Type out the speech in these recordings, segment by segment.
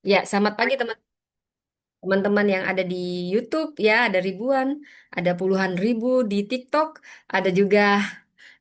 Ya, selamat pagi teman-teman yang ada di YouTube ya, ada ribuan, ada puluhan ribu di TikTok, ada juga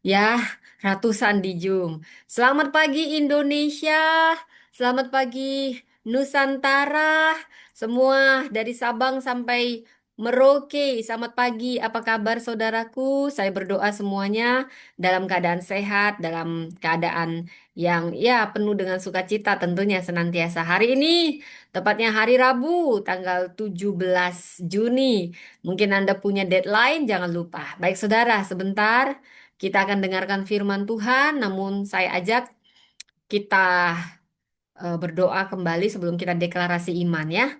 ya ratusan di Zoom. Selamat pagi Indonesia, selamat pagi Nusantara, semua dari Sabang sampai Merauke. Selamat pagi, apa kabar saudaraku? Saya berdoa semuanya dalam keadaan sehat, dalam keadaan yang ya penuh dengan sukacita tentunya senantiasa. Hari ini tepatnya hari Rabu, tanggal 17 Juni. Mungkin Anda punya deadline, jangan lupa. Baik saudara, sebentar kita akan dengarkan firman Tuhan, namun saya ajak kita berdoa kembali sebelum kita deklarasi iman ya.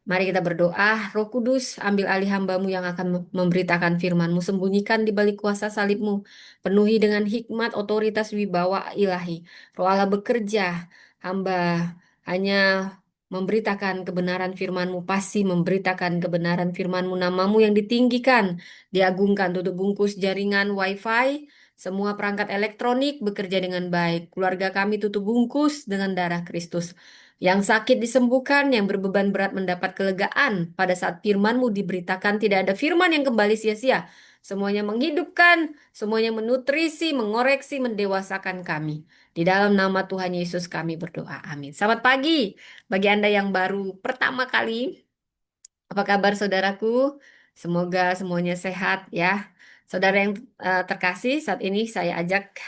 Mari kita berdoa, Roh Kudus, ambil alih hambamu yang akan memberitakan firman-Mu, sembunyikan di balik kuasa salib-Mu, penuhi dengan hikmat, otoritas, wibawa ilahi. Roh Allah bekerja, hamba hanya memberitakan kebenaran firman-Mu, pasti memberitakan kebenaran firman-Mu, namamu yang ditinggikan, diagungkan, tutup bungkus jaringan WiFi, semua perangkat elektronik bekerja dengan baik. Keluarga kami tutup bungkus dengan darah Kristus. Yang sakit disembuhkan, yang berbeban berat mendapat kelegaan. Pada saat firman-Mu diberitakan, tidak ada firman yang kembali sia-sia. Semuanya menghidupkan, semuanya menutrisi, mengoreksi, mendewasakan kami. Di dalam nama Tuhan Yesus kami berdoa. Amin. Selamat pagi bagi Anda yang baru pertama kali. Apa kabar saudaraku? Semoga semuanya sehat ya. Saudara yang terkasih, saat ini saya ajak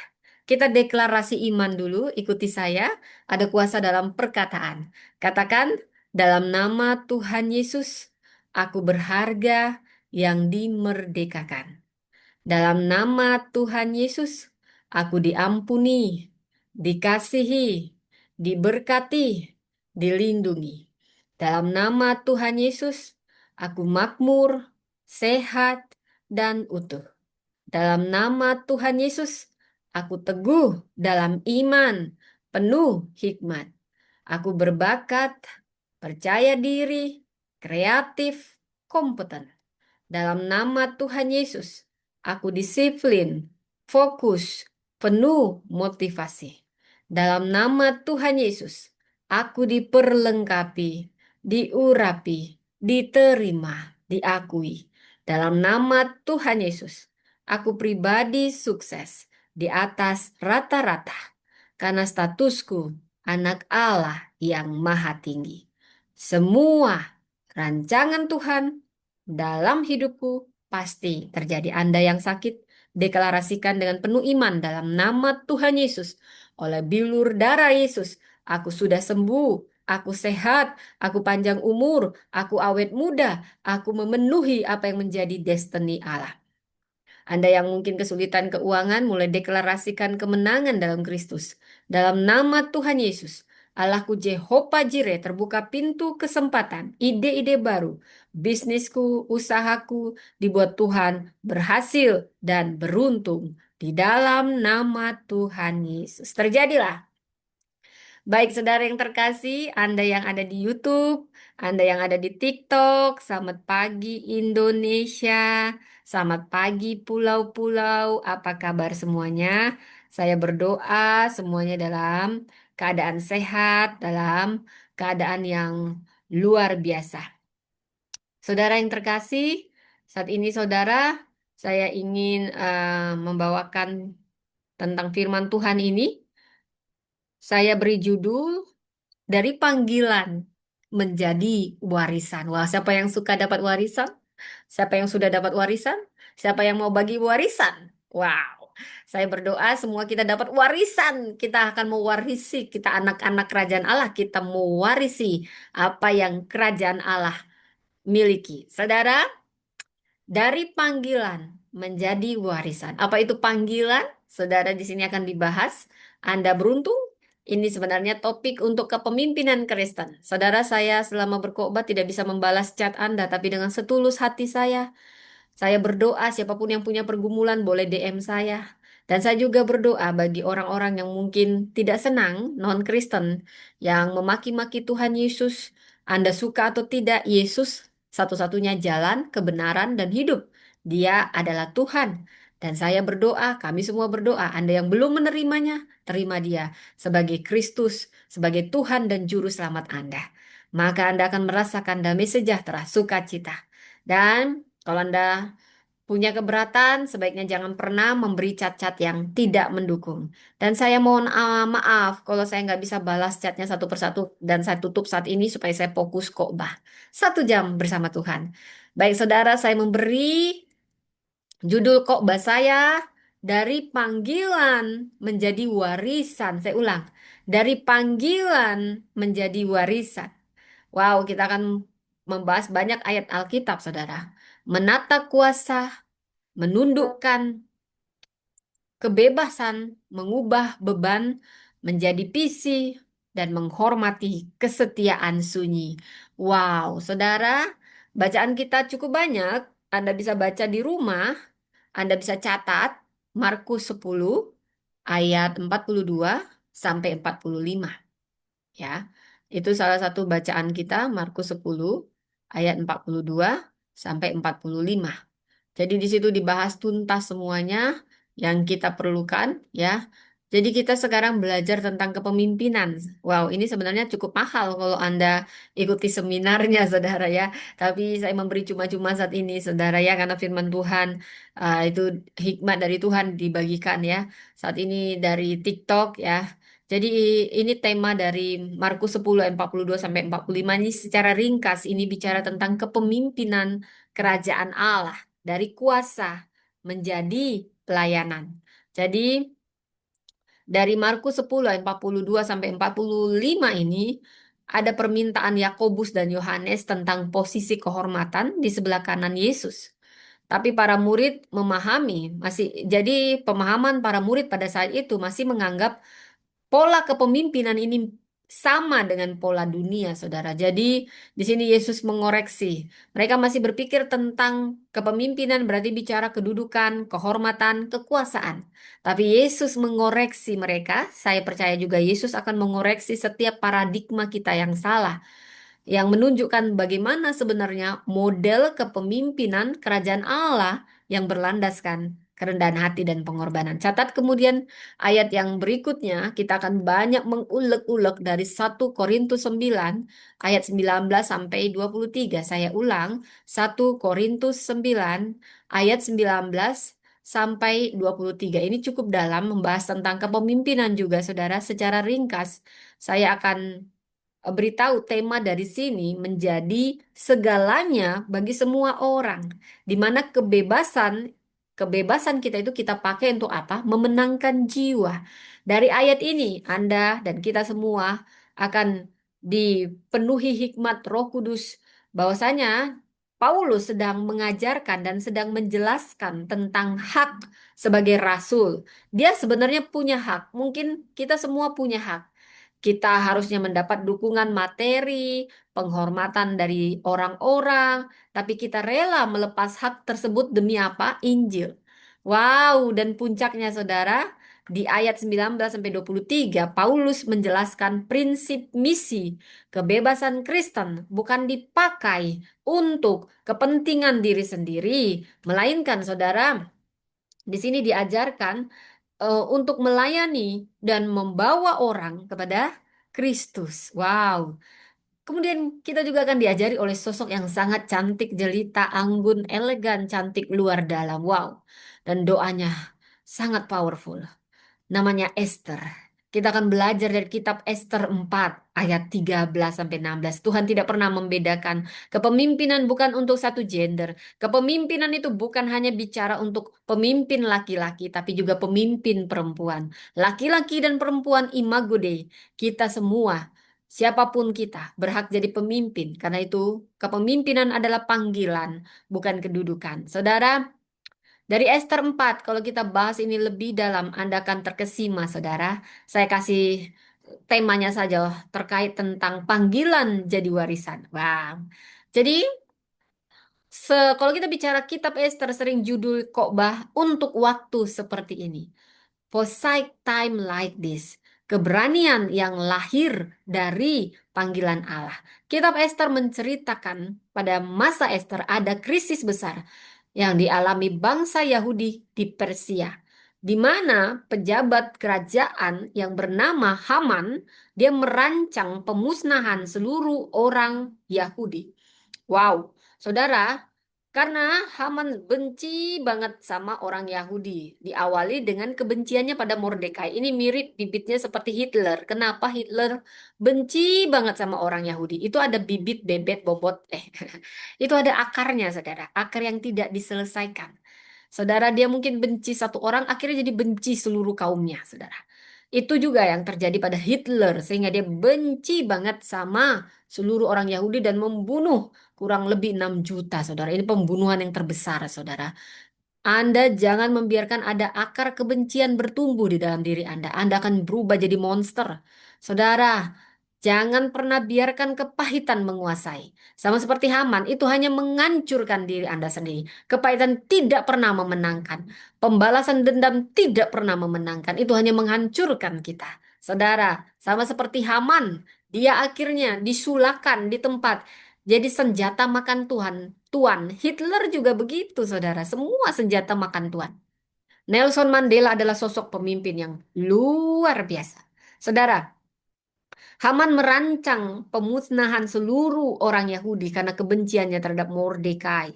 kita deklarasi iman dulu. Ikuti saya. Ada kuasa dalam perkataan. Katakan, dalam nama Tuhan Yesus, aku berharga yang dimerdekakan. Dalam nama Tuhan Yesus, aku diampuni, dikasihi, diberkati, dilindungi. Dalam nama Tuhan Yesus, aku makmur, sehat, dan utuh. Dalam nama Tuhan Yesus, aku teguh dalam iman, penuh hikmat. Aku berbakat, percaya diri, kreatif, kompeten. Dalam nama Tuhan Yesus, aku disiplin, fokus, penuh motivasi. Dalam nama Tuhan Yesus, aku diperlengkapi, diurapi, diterima, diakui. Dalam nama Tuhan Yesus, aku pribadi sukses di atas rata-rata karena statusku anak Allah yang maha tinggi. Semua rancangan Tuhan dalam hidupku pasti terjadi. Anda yang sakit, deklarasikan dengan penuh iman dalam nama Tuhan Yesus. Oleh bilur darah Yesus, aku sudah sembuh, aku sehat, aku panjang umur, aku awet muda, aku memenuhi apa yang menjadi destiny Allah. Anda yang mungkin kesulitan keuangan, mulai deklarasikan kemenangan dalam Kristus. Dalam nama Tuhan Yesus, Allahku Jehovah Jireh, terbuka pintu kesempatan, ide-ide baru, bisnisku, usahaku dibuat Tuhan berhasil dan beruntung. Di dalam nama Tuhan Yesus. Terjadilah. Baik, saudara yang terkasih, Anda yang ada di YouTube, Anda yang ada di TikTok, selamat pagi Indonesia, selamat pagi pulau-pulau, apa kabar semuanya? Saya berdoa semuanya dalam keadaan sehat, dalam keadaan yang luar biasa. Saudara yang terkasih, saat ini saudara, saya ingin membawakan tentang firman Tuhan ini. Saya beri judul dari panggilan menjadi warisan. Wah, siapa yang suka dapat warisan? Siapa yang sudah dapat warisan? Siapa yang mau bagi warisan? Wow, saya berdoa semua kita dapat warisan. Kita akan mewarisi, kita anak-anak kerajaan Allah, kita mewarisi apa yang kerajaan Allah miliki. Saudara, dari panggilan menjadi warisan. Apa itu panggilan? Saudara di sini akan dibahas. Anda beruntung. Ini sebenarnya topik untuk kepemimpinan Kristen. Saudara saya selama berkhotbah tidak bisa membalas chat Anda, tapi dengan setulus hati saya berdoa siapapun yang punya pergumulan boleh DM saya. Dan saya juga berdoa bagi orang-orang yang mungkin tidak senang, non-Kristen, yang memaki-maki Tuhan Yesus. Anda suka atau tidak, Yesus satu-satunya jalan, kebenaran, dan hidup. Dia adalah Tuhan. Dan saya berdoa, kami semua berdoa, Anda yang belum menerimanya, terima dia sebagai Kristus, sebagai Tuhan dan Juru Selamat Anda. maka Anda akan merasakan damai sejahtera, sukacita. Dan kalau Anda punya keberatan, sebaiknya jangan pernah memberi cat-cat yang tidak mendukung. Dan saya mohon maaf kalau saya nggak bisa balas chatnya satu persatu dan saya tutup saat ini supaya saya fokus khotbah. 1 jam bersama Tuhan. Baik saudara, saya memberi judul khotbah saya dari panggilan menjadi warisan. Saya ulang, dari panggilan menjadi warisan. Wow, kita akan membahas banyak ayat Alkitab, saudara. Menata kuasa, menundukkan kebebasan, mengubah beban menjadi visi, dan menghormati kesetiaan sunyi. Wow, saudara, bacaan kita cukup banyak. Anda bisa baca di rumah, Anda bisa catat Markus 10 ayat 42 sampai 45. Ya, itu salah satu bacaan kita, Markus 10 ayat 42 sampai 45. Jadi di situ dibahas tuntas semuanya yang kita perlukan ya. Jadi kita sekarang belajar tentang kepemimpinan. Wow, ini sebenarnya cukup mahal kalau Anda ikuti seminarnya, saudara ya. Tapi saya memberi cuma-cuma saat ini, saudara ya, karena firman Tuhan itu hikmat dari Tuhan dibagikan ya. Saat ini dari TikTok ya. Jadi ini tema dari Markus 10 ayat 42 sampai 45 ini secara ringkas ini bicara tentang kepemimpinan kerajaan Allah dari kuasa menjadi pelayanan. Jadi dari Markus 10 ayat 42 sampai 45 ini ada permintaan Yakobus dan Yohanes tentang posisi kehormatan di sebelah kanan Yesus. Tapi para murid memahami, jadi pemahaman para murid pada saat itu masih menganggap pola kepemimpinan ini sama dengan pola dunia, saudara. Jadi, di sini Yesus mengoreksi. Mereka masih berpikir tentang kepemimpinan berarti bicara kedudukan, kehormatan, kekuasaan. Tapi Yesus mengoreksi mereka. Saya percaya juga Yesus akan mengoreksi setiap paradigma kita yang salah yang menunjukkan bagaimana sebenarnya model kepemimpinan kerajaan Allah yang berlandaskan kerendahan hati dan pengorbanan. Catat kemudian ayat yang berikutnya kita akan banyak mengulek-ulek dari 1 Korintus 9 ayat 19 sampai 23. Saya ulang, 1 Korintus 9 ayat 19 sampai 23. Ini cukup dalam membahas tentang kepemimpinan juga, saudara. Secara ringkas, saya akan beritahu tema dari sini menjadi segalanya bagi semua orang, di mana kebebasan kita itu kita pakai untuk apa? Memenangkan jiwa. Dari ayat ini, Anda dan kita semua akan dipenuhi hikmat Roh Kudus bahwasanya Paulus sedang mengajarkan dan sedang menjelaskan tentang hak sebagai rasul. Dia sebenarnya punya hak. Mungkin kita semua punya hak. Kita harusnya mendapat dukungan materi, penghormatan dari orang-orang, tapi kita rela melepas hak tersebut demi apa? Injil. Wow, dan puncaknya saudara, di ayat 19 sampai 23 Paulus menjelaskan prinsip misi kebebasan Kristen bukan dipakai untuk kepentingan diri sendiri, melainkan saudara, di sini diajarkan untuk melayani dan membawa orang kepada Kristus. Wow. Kemudian kita juga akan diajari oleh sosok yang sangat cantik, jelita, anggun, elegan, cantik luar dalam. Wow. Dan doanya sangat powerful, namanya Esther. Kita akan belajar dari kitab Esther 4 ayat 13 sampai 16. Tuhan tidak pernah membedakan. Kepemimpinan bukan untuk satu gender. Kepemimpinan itu bukan hanya bicara untuk pemimpin laki-laki, tapi juga pemimpin perempuan. Laki-laki dan perempuan imago Dei. Kita semua, siapapun kita, berhak jadi pemimpin. Karena itu, kepemimpinan adalah panggilan, bukan kedudukan. Saudara, dari Esther 4, kalau kita bahas ini lebih dalam, Anda akan terkesima, saudara. Saya kasih temanya saja terkait tentang panggilan jadi warisan. Wow. Jadi, kalau kita bicara kitab Esther, sering judul khotbah untuk waktu seperti ini. For such time like this. Keberanian yang lahir dari panggilan Allah. Kitab Esther menceritakan pada masa Esther ada krisis besar yang dialami bangsa Yahudi di Persia. di mana pejabat kerajaan yang bernama Haman, dia merancang pemusnahan seluruh orang Yahudi. Wow, saudara, karena Haman benci banget sama orang Yahudi. Diawali dengan kebenciannya pada Mordekai. Ini mirip bibitnya seperti Hitler. Kenapa Hitler benci banget sama orang Yahudi? Itu ada bibit bebet bobot. Itu ada akarnya, saudara. Akar yang tidak diselesaikan. Saudara, dia mungkin benci satu orang, akhirnya jadi benci seluruh kaumnya, saudara. Itu juga yang terjadi pada Hitler, sehingga dia benci banget sama seluruh orang Yahudi dan membunuh kurang lebih 6 juta, saudara. Ini pembunuhan yang terbesar, saudara. Anda jangan membiarkan ada akar kebencian bertumbuh di dalam diri Anda. Anda akan berubah jadi monster. Saudara, jangan pernah biarkan kepahitan menguasai. Sama seperti Haman, itu hanya menghancurkan diri Anda sendiri. Kepahitan tidak pernah memenangkan. Pembalasan dendam tidak pernah memenangkan. Itu hanya menghancurkan kita. Saudara, sama seperti Haman, dia akhirnya disulahkan di tempat. Jadi senjata makan Tuhan. Tuan, Hitler juga begitu, saudara. Semua senjata makan Tuhan. Nelson Mandela adalah sosok pemimpin yang luar biasa. Saudara, Haman merancang pemusnahan seluruh orang Yahudi karena kebenciannya terhadap Mordekai.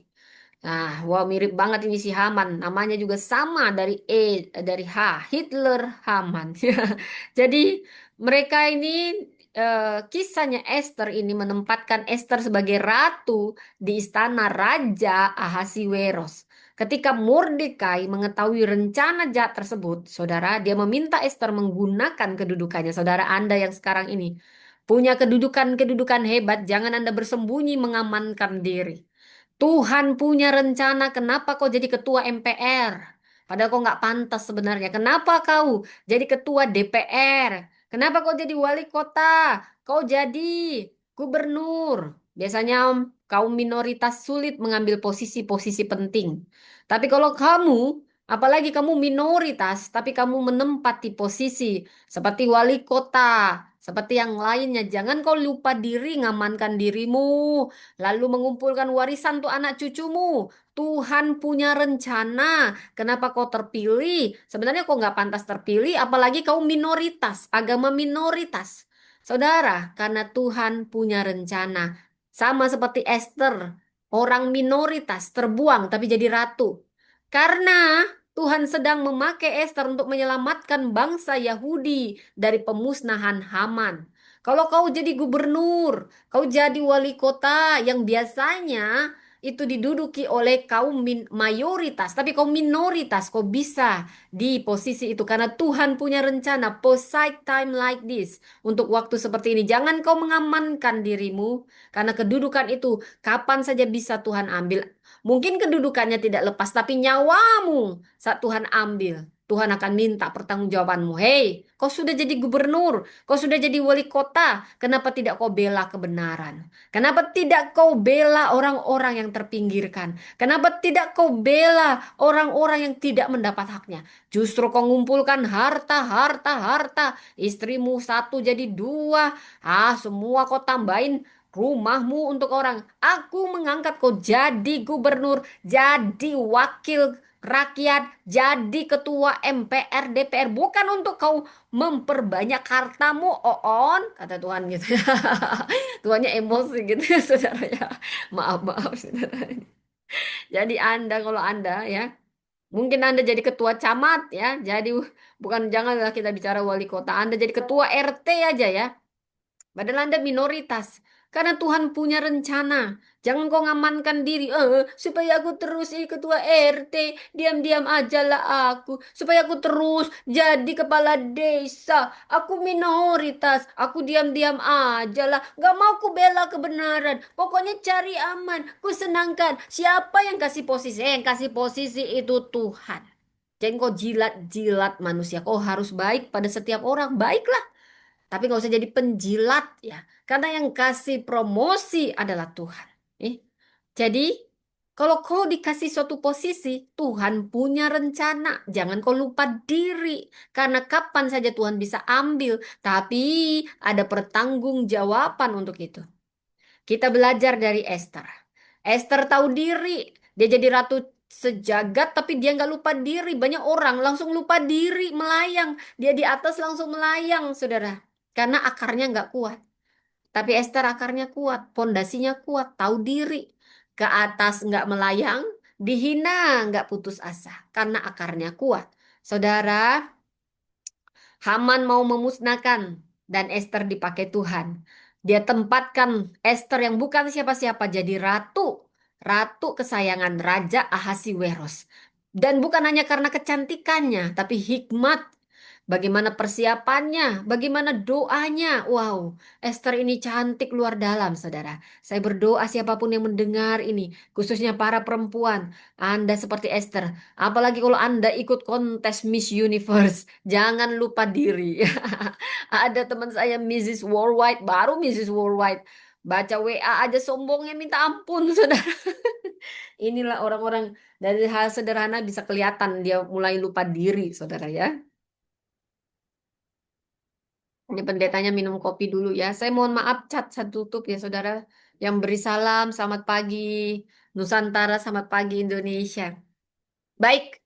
Nah, wah mirip banget ini si Haman. Namanya juga sama dari H, Hitler Haman. Jadi mereka ini kisahnya Esther ini menempatkan Esther sebagai ratu di istana Raja Ahasiweros. Ketika Mordekai mengetahui rencana jahat tersebut, saudara, dia meminta Esther menggunakan kedudukannya. Saudara Anda yang sekarang ini punya kedudukan-kedudukan hebat, jangan Anda bersembunyi mengamankan diri. Tuhan punya rencana, kenapa kau jadi ketua MPR? Padahal kau nggak pantas sebenarnya. Kenapa kau jadi ketua DPR? Kenapa kau jadi wali kota? Kau jadi gubernur. Biasanya kaum minoritas sulit mengambil posisi-posisi penting. Tapi kalau kamu, apalagi kamu minoritas, tapi kamu menempati posisi seperti wali kota, seperti yang lainnya, jangan kau lupa diri, ngamankan dirimu. Lalu mengumpulkan warisan untuk anak cucumu. Tuhan punya rencana. Kenapa kau terpilih? Sebenarnya kau nggak pantas terpilih, apalagi kau minoritas, agama minoritas. Saudara, karena Tuhan punya rencana. Sama seperti Esther, orang minoritas terbuang tapi jadi ratu. Karena Tuhan sedang memakai Esther untuk menyelamatkan bangsa Yahudi dari pemusnahan Haman. Kalau kau jadi gubernur, kau jadi wali kota yang biasanya itu diduduki oleh kaum mayoritas, tapi kaum minoritas, kau bisa di posisi itu karena Tuhan punya rencana post time like this untuk waktu seperti ini. Jangan kau mengamankan dirimu karena kedudukan itu kapan saja bisa Tuhan ambil. Mungkin kedudukannya tidak lepas, tapi nyawamu saat Tuhan ambil. Tuhan akan minta pertanggungjawabanmu. Hei, kau sudah jadi gubernur, kau sudah jadi wali kota. Kenapa tidak kau bela kebenaran? Kenapa tidak kau bela orang-orang yang terpinggirkan? Kenapa tidak kau bela orang-orang yang tidak mendapat haknya? Justru kau ngumpulkan harta, harta, harta. Istrimu satu jadi dua. Semua kau tambahin rumahmu untuk orang. Aku mengangkat kau jadi gubernur, jadi wakil rakyat, jadi ketua MPR, DPR. Bukan untuk kau memperbanyak hartamu, Oon, kata Tuhan gitu. Tuhannya emosi gitu ya, saudara ya. Maaf, maaf, saudara. Jadi Anda, kalau Anda ya, mungkin Anda jadi ketua camat ya. Jadi bukan janganlah kita bicara wali kota. Anda jadi ketua RT aja ya. Padahal Anda minoritas. Karena Tuhan punya rencana. Jangan kau ngamankan diri. Supaya aku terus jadi ketua RT. Diam-diam aja lah aku. Supaya aku terus jadi kepala desa. Aku minoritas. Aku diam-diam aja lah. Gak mau ku bela kebenaran. Pokoknya cari aman. Ku senangkan. Siapa yang kasih posisi? Yang kasih posisi itu Tuhan. Jangan kau jilat-jilat manusia. Kau harus baik pada setiap orang. Baiklah. Tapi nggak usah jadi penjilat ya. Karena yang kasih promosi adalah Tuhan. Eh, Jadi kalau kau dikasih suatu posisi, Tuhan punya rencana. Jangan kau lupa diri. Karena kapan saja Tuhan bisa ambil. Tapi ada pertanggungjawaban untuk itu. Kita belajar dari Esther. Esther tahu diri. Dia jadi ratu sejagat tapi dia nggak lupa diri. Banyak orang langsung lupa diri, melayang. Dia di atas langsung melayang, saudara. Karena akarnya nggak kuat. Tapi Esther akarnya kuat, pondasinya kuat, tahu diri. Ke atas nggak melayang, dihina nggak putus asa. Karena akarnya kuat. Saudara, Haman mau memusnahkan dan Esther dipakai Tuhan. Dia tempatkan Esther yang bukan siapa-siapa jadi ratu, ratu kesayangan Raja Ahasiweros. Dan bukan hanya karena kecantikannya, tapi hikmat. Bagaimana persiapannya, bagaimana doanya. Wow, Esther ini cantik luar dalam, saudara. Saya berdoa siapapun yang mendengar ini, khususnya para perempuan, Anda seperti Esther. Apalagi kalau Anda ikut kontes Miss Universe. Jangan lupa diri. Ada teman saya Mrs. Worldwide, baru Mrs. Worldwide. Baca WA aja sombongnya minta ampun, saudara. Inilah orang-orang dari hal sederhana bisa kelihatan dia mulai lupa diri, saudara ya. Ini pendetanya minum kopi dulu ya. Saya mohon maaf, cat saya tutup ya, saudara. Yang beri salam, selamat pagi Nusantara, selamat pagi Indonesia. Baik,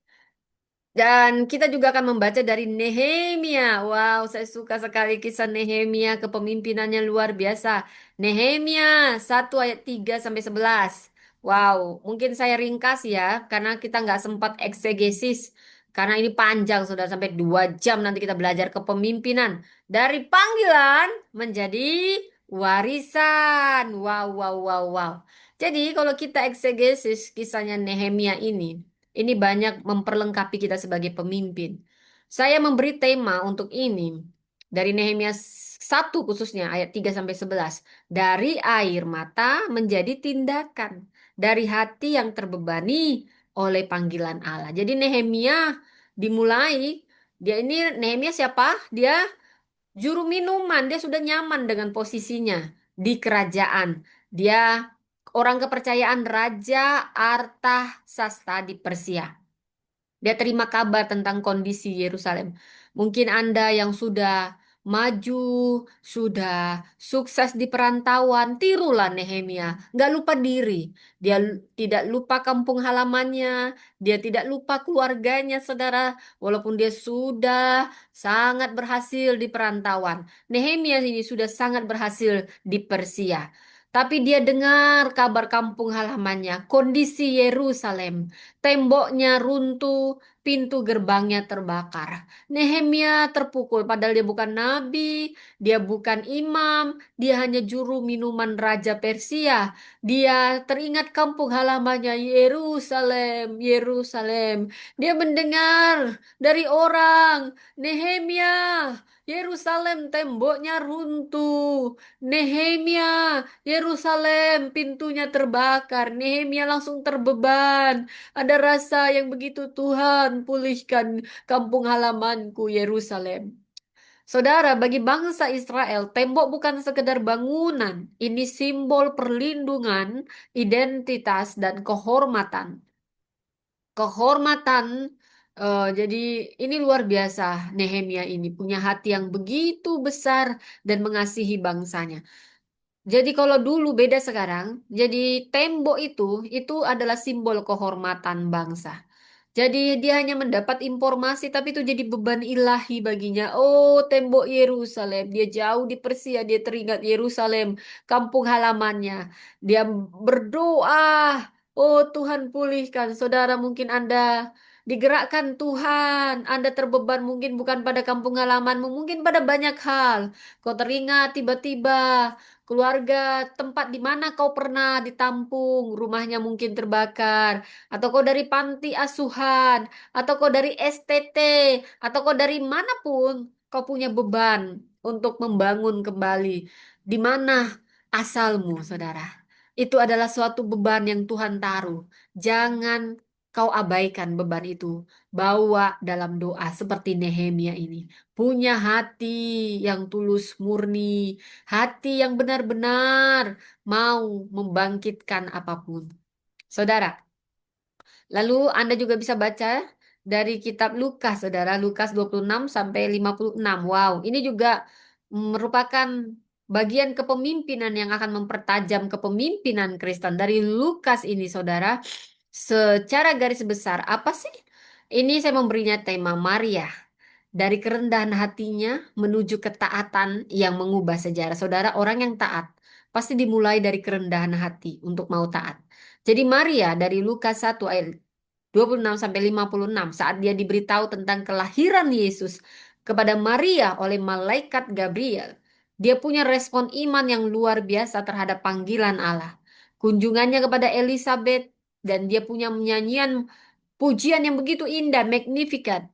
dan kita juga akan membaca dari Nehemia. Wow, saya suka sekali kisah Nehemia, kepemimpinannya luar biasa. Nehemia 1 ayat 3 sampai 11. Wow, mungkin saya ringkas ya, karena kita nggak sempat eksegesis. Karena ini panjang, sudah sampai 2 jam nanti kita belajar kepemimpinan. Dari panggilan menjadi warisan. Wow, wow, wow, wow. Jadi kalau kita eksegesis kisahnya Nehemia ini banyak memperlengkapi kita sebagai pemimpin. Saya memberi tema untuk ini dari Nehemia 1 khususnya ayat 3 sampai 11. Dari air mata menjadi tindakan, dari hati yang terbebani oleh panggilan Allah. Jadi Nehemia dimulai, dia ini Nehemia siapa? Dia juru minuman, dia sudah nyaman dengan posisinya di kerajaan. Dia orang kepercayaan Raja Artasasta di Persia. Dia terima kabar tentang kondisi Yerusalem. Mungkin Anda yang sudah maju, sudah sukses di perantauan, tirulah Nehemia. Nggak lupa diri. Dia tidak lupa kampung halamannya. Dia tidak lupa keluarganya, saudara. Walaupun dia sudah sangat berhasil di perantauan. Nehemia ini sudah sangat berhasil di Persia. Tapi dia dengar kabar kampung halamannya, kondisi Yerusalem. Temboknya runtuh, pintu gerbangnya terbakar. Nehemia terpukul, padahal dia bukan nabi, dia bukan imam, dia hanya juru minuman Raja Persia. Dia teringat kampung halamannya, Yerusalem, Yerusalem. Dia mendengar dari orang, Nehemia, Yerusalem temboknya runtuh. Nehemia, Yerusalem pintunya terbakar. Nehemia langsung terbeban. Ada rasa yang begitu, Tuhan, pulihkan kampung halamanku Yerusalem. Saudara, bagi bangsa Israel, tembok bukan sekedar bangunan. Ini simbol perlindungan, identitas, dan kehormatan. Kehormatan, jadi ini luar biasa. Nehemia ini punya hati yang begitu besar dan mengasihi bangsanya. Jadi kalau dulu beda sekarang, jadi tembok itu adalah simbol kehormatan bangsa. Jadi dia hanya mendapat informasi tapi itu jadi beban ilahi baginya. Oh, tembok Yerusalem, dia jauh di Persia, dia teringat Yerusalem, kampung halamannya. Dia berdoa, oh Tuhan pulihkan. Saudara mungkin Anda digerakkan Tuhan, Anda terbeban mungkin bukan pada kampung halamanmu, mungkin pada banyak hal. Kau teringat tiba-tiba keluarga tempat di mana kau pernah ditampung, rumahnya mungkin terbakar, atau kau dari panti asuhan, atau kau dari STT, atau kau dari manapun, kau punya beban untuk membangun kembali. Di mana asalmu, saudara? Itu adalah suatu beban yang Tuhan taruh. Jangan kau abaikan beban itu. Bawa dalam doa seperti Nehemia ini. Punya hati yang tulus murni, hati yang benar-benar mau membangkitkan apapun. Saudara, lalu Anda juga bisa baca dari kitab Lukas, Saudara, Lukas 26 sampai 56. Wow, ini juga merupakan bagian kepemimpinan yang akan mempertajam kepemimpinan Kristen. Dari Lukas ini, Saudara, Secara garis besar, apa sih? Ini saya memberinya tema Maria. Dari kerendahan hatinya menuju ketaatan yang mengubah sejarah. Saudara, orang yang taat pasti dimulai dari kerendahan hati untuk mau taat. Jadi Maria dari Lukas 1 ayat 26 sampai 56 saat dia diberitahu tentang kelahiran Yesus kepada Maria oleh malaikat Gabriel, dia punya respon iman yang luar biasa terhadap panggilan Allah. Kunjungannya kepada Elizabeth dan dia punya nyanyian pujian yang begitu indah, magnificat.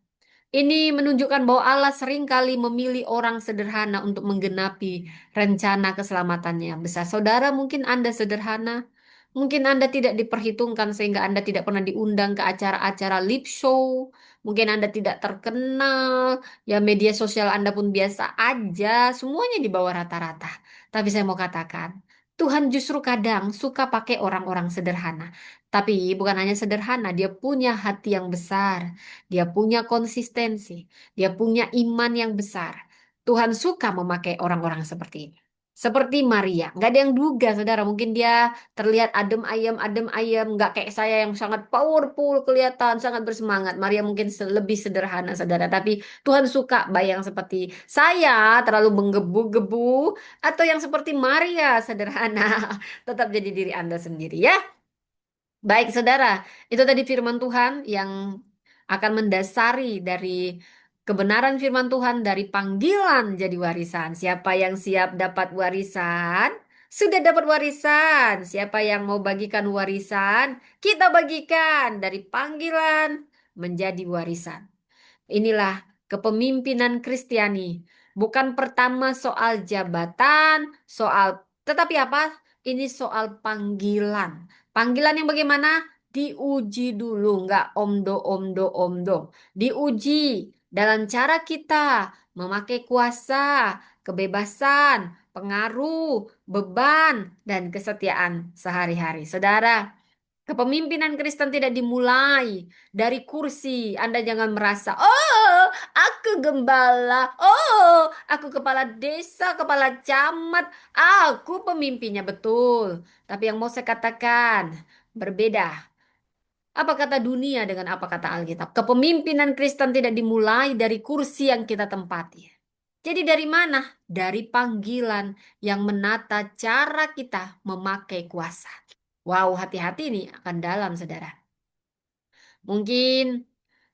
Ini menunjukkan bahwa Allah seringkali memilih orang sederhana untuk menggenapi rencana keselamatannya yang besar. Saudara, mungkin Anda sederhana, mungkin Anda tidak diperhitungkan sehingga Anda tidak pernah diundang ke acara-acara lip show, mungkin Anda tidak terkenal, ya media sosial Anda pun biasa aja, semuanya di bawah rata-rata. Tapi saya mau katakan, Tuhan justru kadang suka pakai orang-orang sederhana. Tapi bukan hanya sederhana, dia punya hati yang besar. Dia punya konsistensi, dia punya iman yang besar. Tuhan suka memakai orang-orang seperti ini. Seperti Maria, nggak ada yang duga, saudara. Mungkin dia terlihat adem ayem, nggak kayak saya yang sangat powerful, kelihatan sangat bersemangat. Maria mungkin lebih sederhana, saudara. Tapi Tuhan suka bayang seperti saya, terlalu menggebu-gebu, atau yang seperti Maria, sederhana. Tetap jadi diri Anda sendiri ya. Baik, saudara, itu tadi firman Tuhan yang akan mendasari dari kebenaran firman Tuhan dari panggilan jadi warisan. Siapa yang siap dapat warisan, sudah dapat warisan. Siapa yang mau bagikan warisan, kita bagikan dari panggilan menjadi warisan. Inilah kepemimpinan Kristiani. Bukan pertama soal jabatan, tetapi apa? Ini soal panggilan. Panggilan yang bagaimana? Diuji dulu, nggak omdo. Diuji dalam cara kita memakai kuasa, kebebasan, pengaruh, beban, dan kesetiaan sehari-hari. Saudara, kepemimpinan Kristen tidak dimulai dari kursi. Anda jangan merasa, oh, aku gembala, oh, aku kepala desa, kepala camat, aku pemimpinnya betul. Tapi yang mau saya katakan, berbeda. Apa kata dunia dengan apa kata Alkitab? Kepemimpinan Kristen tidak dimulai dari kursi yang kita tempati. Jadi dari mana? Dari panggilan yang menata cara kita memakai kuasa. Wow, hati-hati nih akan dalam, saudara. Mungkin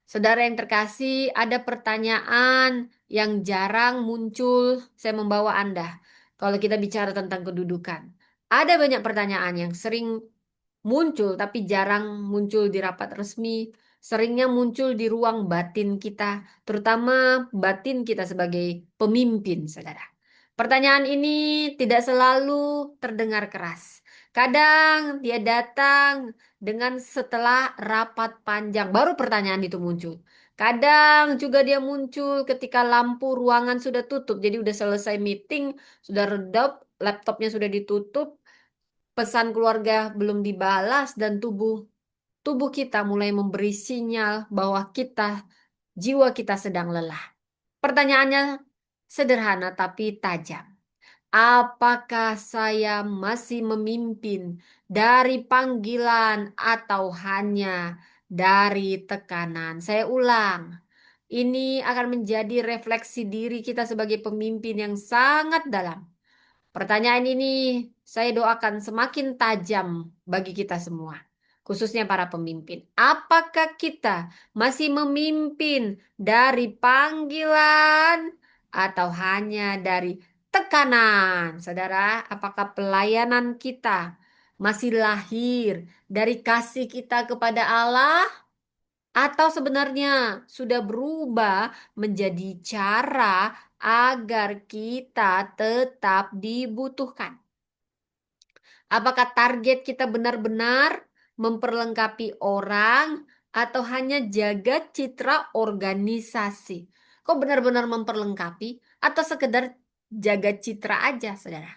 saudara yang terkasih ada pertanyaan yang jarang muncul. Saya membawa Anda. Kalau kita bicara tentang kedudukan. Ada banyak pertanyaan yang sering muncul tapi jarang muncul di rapat resmi. Seringnya muncul di ruang batin kita, terutama batin kita sebagai pemimpin, saudara. Pertanyaan ini tidak selalu terdengar keras. Kadang dia datang dengan setelah rapat panjang, baru pertanyaan itu muncul. Kadang juga dia muncul ketika lampu ruangan sudah tutup, jadi udah selesai meeting, sudah redap, laptopnya sudah ditutup, pesan keluarga belum dibalas dan tubuh kita mulai memberi sinyal bahwa jiwa kita sedang lelah. Pertanyaannya sederhana tapi tajam. Apakah saya masih memimpin dari panggilan atau hanya dari tekanan? Saya ulang. Ini akan menjadi refleksi diri kita sebagai pemimpin yang sangat dalam. Pertanyaan ini saya doakan semakin tajam bagi kita semua, khususnya para pemimpin. Apakah kita masih memimpin dari panggilan atau hanya dari tekanan? Saudara, apakah pelayanan kita masih lahir dari kasih kita kepada Allah atau sebenarnya sudah berubah menjadi cara agar kita tetap dibutuhkan? Apakah target kita benar-benar memperlengkapi orang atau hanya jaga citra organisasi? Kok benar-benar memperlengkapi atau sekedar jaga citra aja, saudara?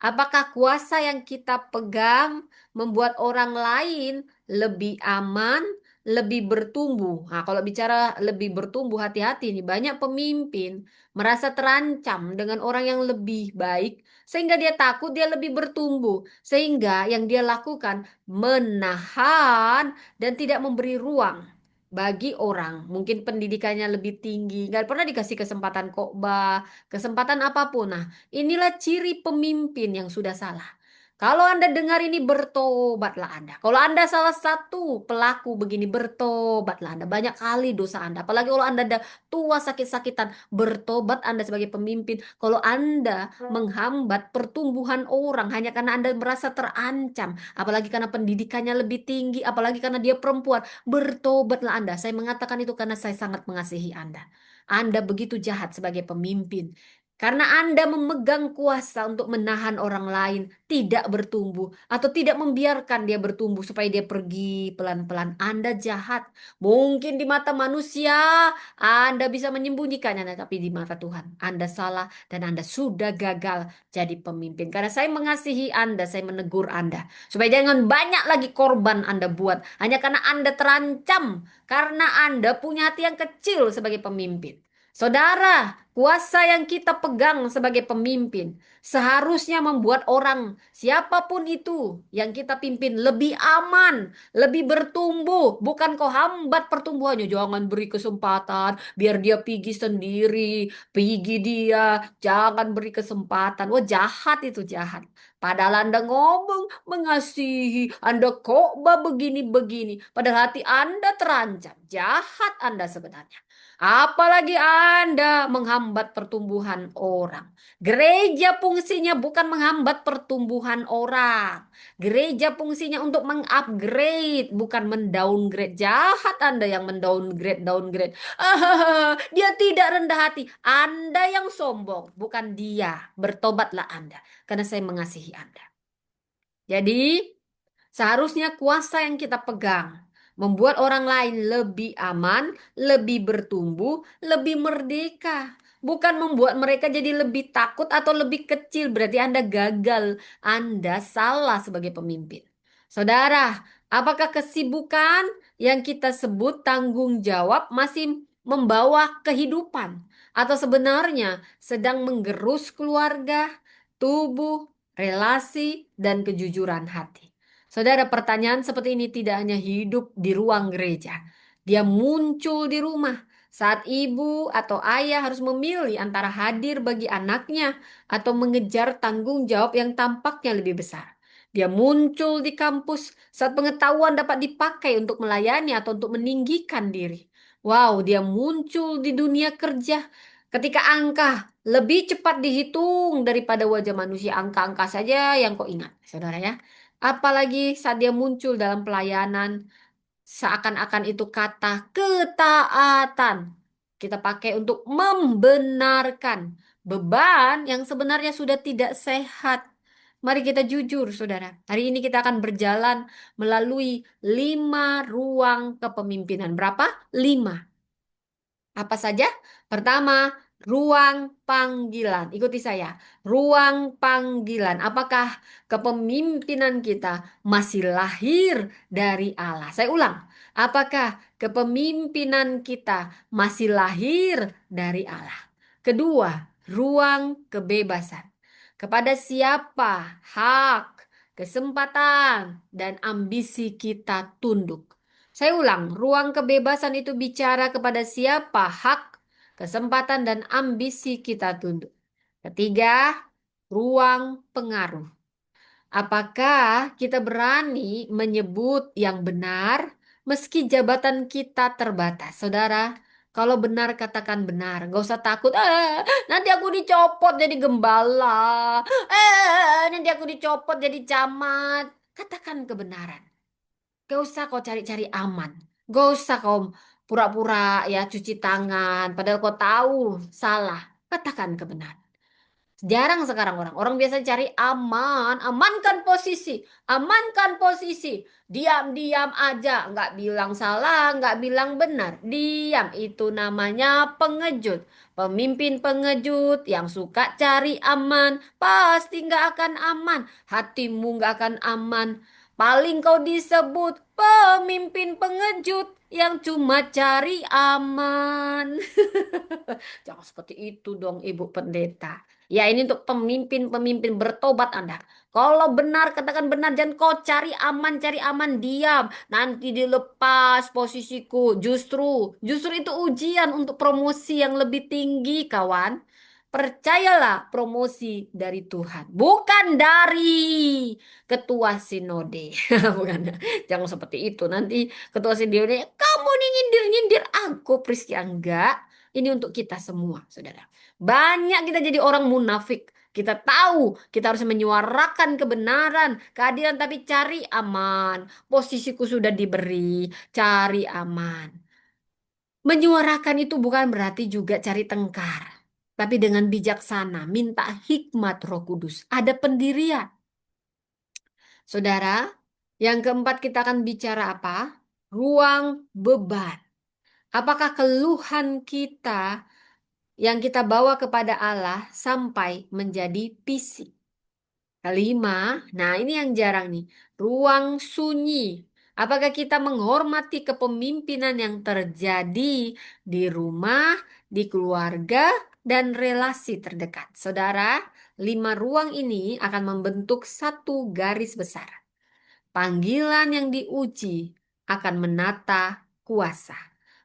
Apakah kuasa yang kita pegang membuat orang lain lebih aman, lebih bertumbuh. Nah, kalau bicara lebih bertumbuh, hati-hati nih. Banyak pemimpin merasa terancam dengan orang yang lebih baik, sehingga dia takut dia lebih bertumbuh. Sehingga yang dia lakukan menahan dan tidak memberi ruang bagi orang. Mungkin pendidikannya lebih tinggi, nggak pernah dikasih kesempatan khotbah, kesempatan apapun. Nah, inilah ciri pemimpin yang sudah salah. Kalau Anda dengar ini, bertobatlah Anda. Kalau Anda salah satu pelaku begini, bertobatlah Anda. Banyak kali dosa Anda. Apalagi kalau Anda ada tua sakit-sakitan, bertobat Anda sebagai pemimpin. Kalau Anda menghambat pertumbuhan orang hanya karena Anda merasa terancam, apalagi karena pendidikannya lebih tinggi, apalagi karena dia perempuan, bertobatlah Anda. Saya mengatakan itu karena saya sangat mengasihi Anda. Anda begitu jahat sebagai pemimpin. Karena Anda memegang kuasa untuk menahan orang lain tidak bertumbuh atau tidak membiarkan dia bertumbuh supaya dia pergi pelan-pelan. Anda jahat. Mungkin di mata manusia Anda bisa menyembunyikannya, tapi di mata Tuhan Anda salah dan Anda sudah gagal jadi pemimpin. Karena saya mengasihi Anda, saya menegur Anda supaya jangan banyak lagi korban Anda buat hanya karena Anda terancam karena Anda punya hati yang kecil sebagai pemimpin. Saudara, kuasa yang kita pegang sebagai pemimpin seharusnya membuat orang, siapapun itu yang kita pimpin, lebih aman, lebih bertumbuh. Bukan kau hambat pertumbuhannya. Jangan beri kesempatan, biar dia pergi sendiri, pergi dia. Jangan beri kesempatan. Wah, jahat itu, jahat. Padahal Anda ngomong mengasihi, Anda khotbah begini-begini. Padahal hati Anda terancam. Jahat Anda sebenarnya. Apalagi Anda menghambat pertumbuhan orang. Gereja fungsinya bukan menghambat pertumbuhan orang. Gereja fungsinya untuk mengupgrade, bukan mendowngrade. Jahat Anda yang mendowngrade, downgrade. Dia tidak rendah hati. Anda yang sombong, bukan dia. Bertobatlah Anda, karena saya mengasihi Anda. Jadi, seharusnya kuasa yang kita pegang membuat orang lain lebih aman, lebih bertumbuh, lebih merdeka. Bukan membuat mereka jadi lebih takut atau lebih kecil. Berarti Anda gagal. Anda salah sebagai pemimpin. Saudara, apakah kesibukan yang kita sebut tanggung jawab masih membawa kehidupan? Atau sebenarnya sedang menggerus keluarga, tubuh, relasi, dan kejujuran hati? Saudara, pertanyaan seperti ini tidak hanya hidup di ruang gereja. Dia muncul di rumah saat ibu atau ayah harus memilih antara hadir bagi anaknya atau mengejar tanggung jawab yang tampaknya lebih besar. Dia muncul di kampus saat pengetahuan dapat dipakai untuk melayani atau untuk meninggikan diri. Wow, dia muncul di dunia kerja ketika angka lebih cepat dihitung daripada wajah manusia. Angka-angka saja yang kau ingat, saudara ya. Apalagi saat dia muncul dalam pelayanan, seakan-akan itu kata ketaatan. Kita pakai untuk membenarkan beban yang sebenarnya sudah tidak sehat. Mari kita jujur, saudara. Hari ini kita akan berjalan melalui 5 ruang kepemimpinan. Berapa? 5. Apa saja? Pertama, ruang panggilan. Ikuti saya. Ruang panggilan. Apakah kepemimpinan kita masih lahir dari Allah? Saya ulang. Apakah kepemimpinan kita masih lahir dari Allah? Kedua, ruang kebebasan. Kepada siapa hak, kesempatan, dan ambisi kita tunduk? Saya ulang, ruang kebebasan itu bicara kepada siapa hak, kesempatan, dan ambisi kita tunduk. Ketiga, ruang pengaruh. Apakah kita berani menyebut yang benar meski jabatan kita terbatas? Saudara, kalau benar katakan benar. Gak usah takut. Nanti aku dicopot jadi gembala. Nanti aku dicopot jadi camat. Katakan kebenaran. Gak usah kau cari-cari aman. Gak usah kau pura-pura ya cuci tangan. Padahal kau tahu salah. Katakan kebenaran. Jarang sekarang orang biasa cari aman. Amankan posisi. Amankan posisi. Diam-diam aja. Nggak bilang salah, nggak bilang benar. Diam. Itu namanya pengejut. Pemimpin pengejut yang suka cari aman. Pasti nggak akan aman. Hatimu nggak akan aman. Paling kau disebut pemimpin pengejut yang cuma cari aman. Jangan seperti itu dong, Ibu Pendeta. Ya, ini untuk pemimpin-pemimpin bertobat Anda. Kalau benar, katakan benar. Jangan kau cari aman, diam. Nanti dilepas posisiku. Justru itu ujian untuk promosi yang lebih tinggi, kawan. Percayalah promosi dari Tuhan. Bukan dari ketua sinode. Bukan. Jangan seperti itu. Nanti ketua sinode, kamu nih nyindir-nyindir aku, Priscia. Enggak. Ini untuk kita semua, saudara. Banyak kita jadi orang munafik. Kita tahu kita harus menyuarakan kebenaran, keadilan, tapi cari aman. Posisiku sudah diberi, cari aman. Menyuarakan itu bukan berarti juga cari tengkar. Tapi dengan bijaksana, minta hikmat Roh Kudus. Ada pendirian. Saudara, yang keempat kita akan bicara apa? Ruang beban. Apakah keluhan kita yang kita bawa kepada Allah sampai menjadi fisik? Kelima, nah ini yang jarang nih, ruang sunyi. Apakah kita menghormati kepemimpinan yang terjadi di rumah, di keluarga, dan relasi terdekat? Saudara, lima ruang ini akan membentuk satu garis besar. Panggilan yang diuji akan menata kuasa.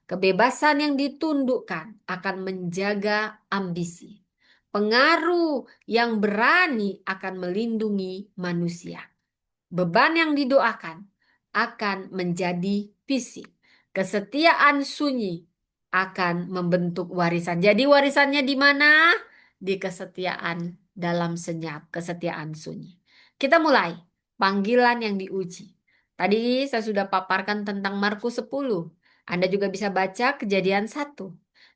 Kebebasan yang ditundukkan akan menjaga ambisi. Pengaruh yang berani akan melindungi manusia. Beban yang didoakan akan menjadi fisik. Kesetiaan sunyi akan membentuk warisan. Jadi warisannya di mana? Di kesetiaan dalam senyap, kesetiaan sunyi. Kita mulai. Panggilan yang diuji. Tadi saya sudah paparkan tentang Markus 10. Anda juga bisa baca Kejadian 1.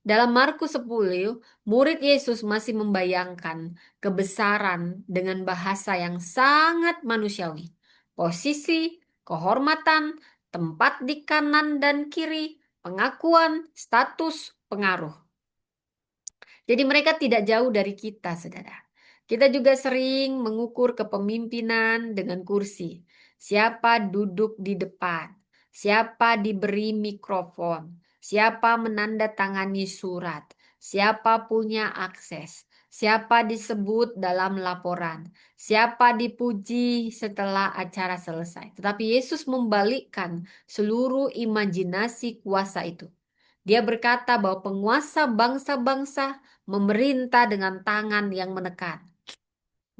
Dalam Markus 10, murid Yesus masih membayangkan kebesaran dengan bahasa yang sangat manusiawi. Posisi, kehormatan, tempat di kanan dan kiri, pengakuan, status, pengaruh. Jadi mereka tidak jauh dari kita, saudara. Kita juga sering mengukur kepemimpinan dengan kursi. Siapa duduk di depan, siapa diberi mikrofon, siapa menandatangani surat, siapa punya akses, siapa disebut dalam laporan, siapa dipuji setelah acara selesai. Tetapi Yesus membalikkan seluruh imajinasi kuasa itu. Dia berkata bahwa penguasa bangsa-bangsa memerintah dengan tangan yang menekan.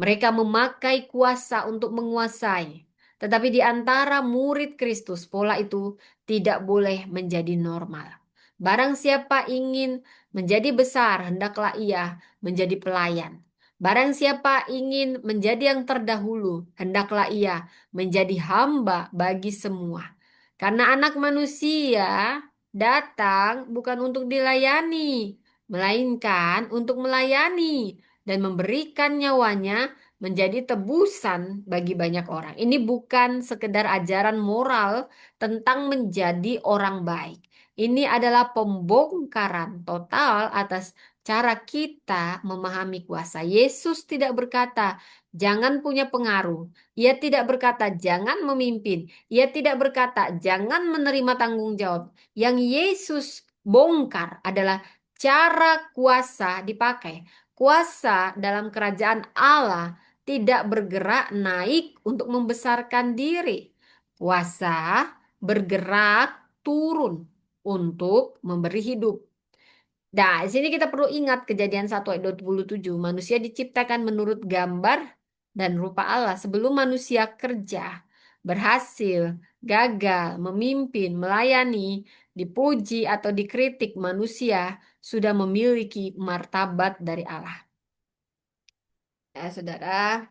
Mereka memakai kuasa untuk menguasai. Tetapi di antara murid Kristus, pola itu tidak boleh menjadi normal. Barang siapa ingin menjadi besar, hendaklah ia menjadi pelayan. Barang siapa ingin menjadi yang terdahulu, hendaklah ia menjadi hamba bagi semua. Karena anak manusia datang bukan untuk dilayani, melainkan untuk melayani dan memberikan nyawanya menjadi tebusan bagi banyak orang. Ini bukan sekedar ajaran moral tentang menjadi orang baik. Ini adalah pembongkaran total atas cara kita memahami kuasa. Yesus tidak berkata, jangan punya pengaruh. Ia tidak berkata, jangan memimpin. Ia tidak berkata, jangan menerima tanggung jawab. Yang Yesus bongkar adalah cara kuasa dipakai. Kuasa dalam kerajaan Allah tidak bergerak naik untuk membesarkan diri. Kuasa bergerak turun untuk memberi hidup. Nah, di sini kita perlu ingat Kejadian 1 ayat 27. Manusia diciptakan menurut gambar dan rupa Allah. Sebelum manusia kerja, berhasil, gagal, memimpin, melayani, dipuji atau dikritik, manusia sudah memiliki martabat dari Allah. Ya, saudara,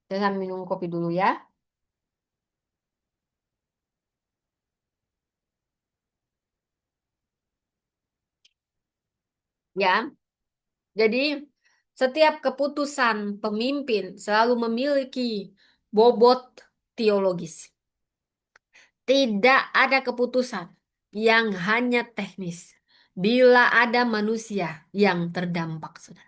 saya sambil minum kopi dulu ya. Ya, jadi setiap keputusan pemimpin selalu memiliki bobot teologis. Tidak ada keputusan yang hanya teknis bila ada manusia yang terdampak, saudara.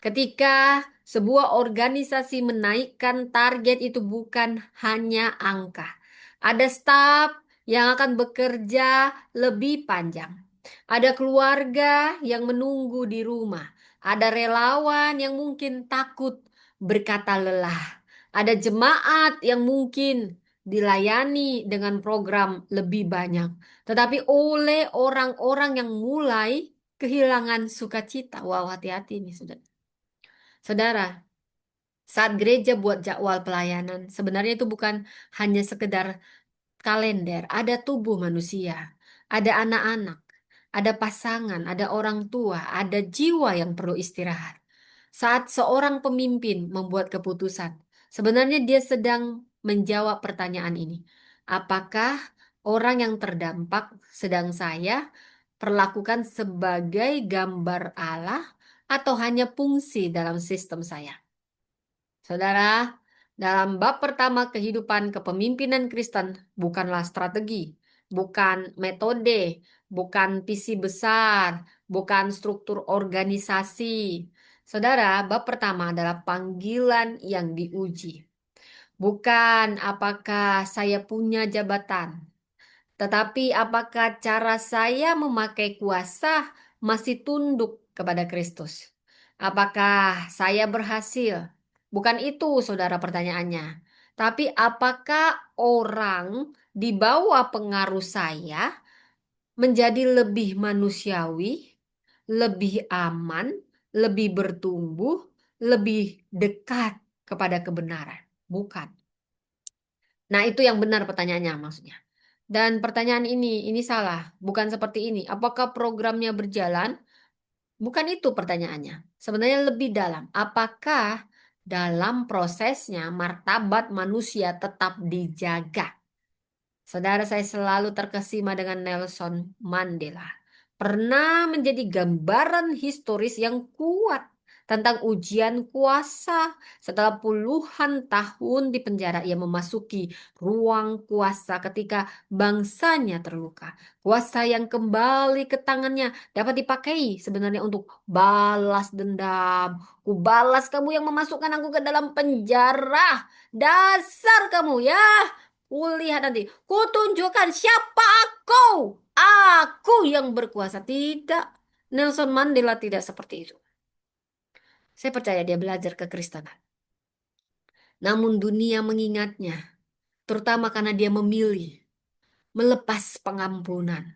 Ketika sebuah organisasi menaikkan target itu bukan hanya angka. Ada staf yang akan bekerja lebih panjang. Ada keluarga yang menunggu di rumah. Ada relawan yang mungkin takut berkata lelah. Ada jemaat yang mungkin dilayani dengan program lebih banyak. Tetapi oleh orang-orang yang mulai kehilangan sukacita. Wow, hati-hati nih, sudah. Saudara, saat gereja buat jadwal pelayanan, sebenarnya itu bukan hanya sekedar kalender, ada tubuh manusia, ada anak-anak, ada pasangan, ada orang tua, ada jiwa yang perlu istirahat. Saat seorang pemimpin membuat keputusan, sebenarnya dia sedang menjawab pertanyaan ini. Apakah orang yang terdampak sedang saya perlakukan sebagai gambar Allah atau hanya fungsi dalam sistem saya? Saudara, dalam bab pertama kehidupan kepemimpinan Kristen bukanlah strategi, bukan metode, bukan visi besar, bukan struktur organisasi. Saudara, bab pertama adalah panggilan yang diuji. Bukan apakah saya punya jabatan, tetapi apakah cara saya memakai kuasa masih tunduk kepada Kristus? Apakah saya berhasil? Bukan itu, saudara, pertanyaannya. Tapi apakah orang di bawah pengaruh saya menjadi lebih manusiawi, lebih aman, lebih bertumbuh, lebih dekat kepada kebenaran? Bukan. Nah, itu yang benar pertanyaannya maksudnya. Dan pertanyaan ini salah, bukan seperti ini. Apakah programnya berjalan? Bukan itu pertanyaannya. Sebenarnya lebih dalam. Apakah dalam prosesnya martabat manusia tetap dijaga? Saudara, saya selalu terkesima dengan Nelson Mandela. Pernah menjadi gambaran historis yang kuat tentang ujian kuasa. Setelah puluhan tahun di penjara, ia memasuki ruang kuasa ketika bangsanya terluka. Kuasa yang kembali ke tangannya dapat dipakai sebenarnya untuk balas dendam. Ku balas kamu yang memasukkan aku ke dalam penjara. Dasar kamu ya. Kulihat nanti. Kutunjukkan siapa aku. Aku yang berkuasa. Tidak. Nelson Mandela tidak seperti itu. Saya percaya dia belajar kekristenan. Namun dunia mengingatnya. Terutama karena dia memilih melepas pengampunan.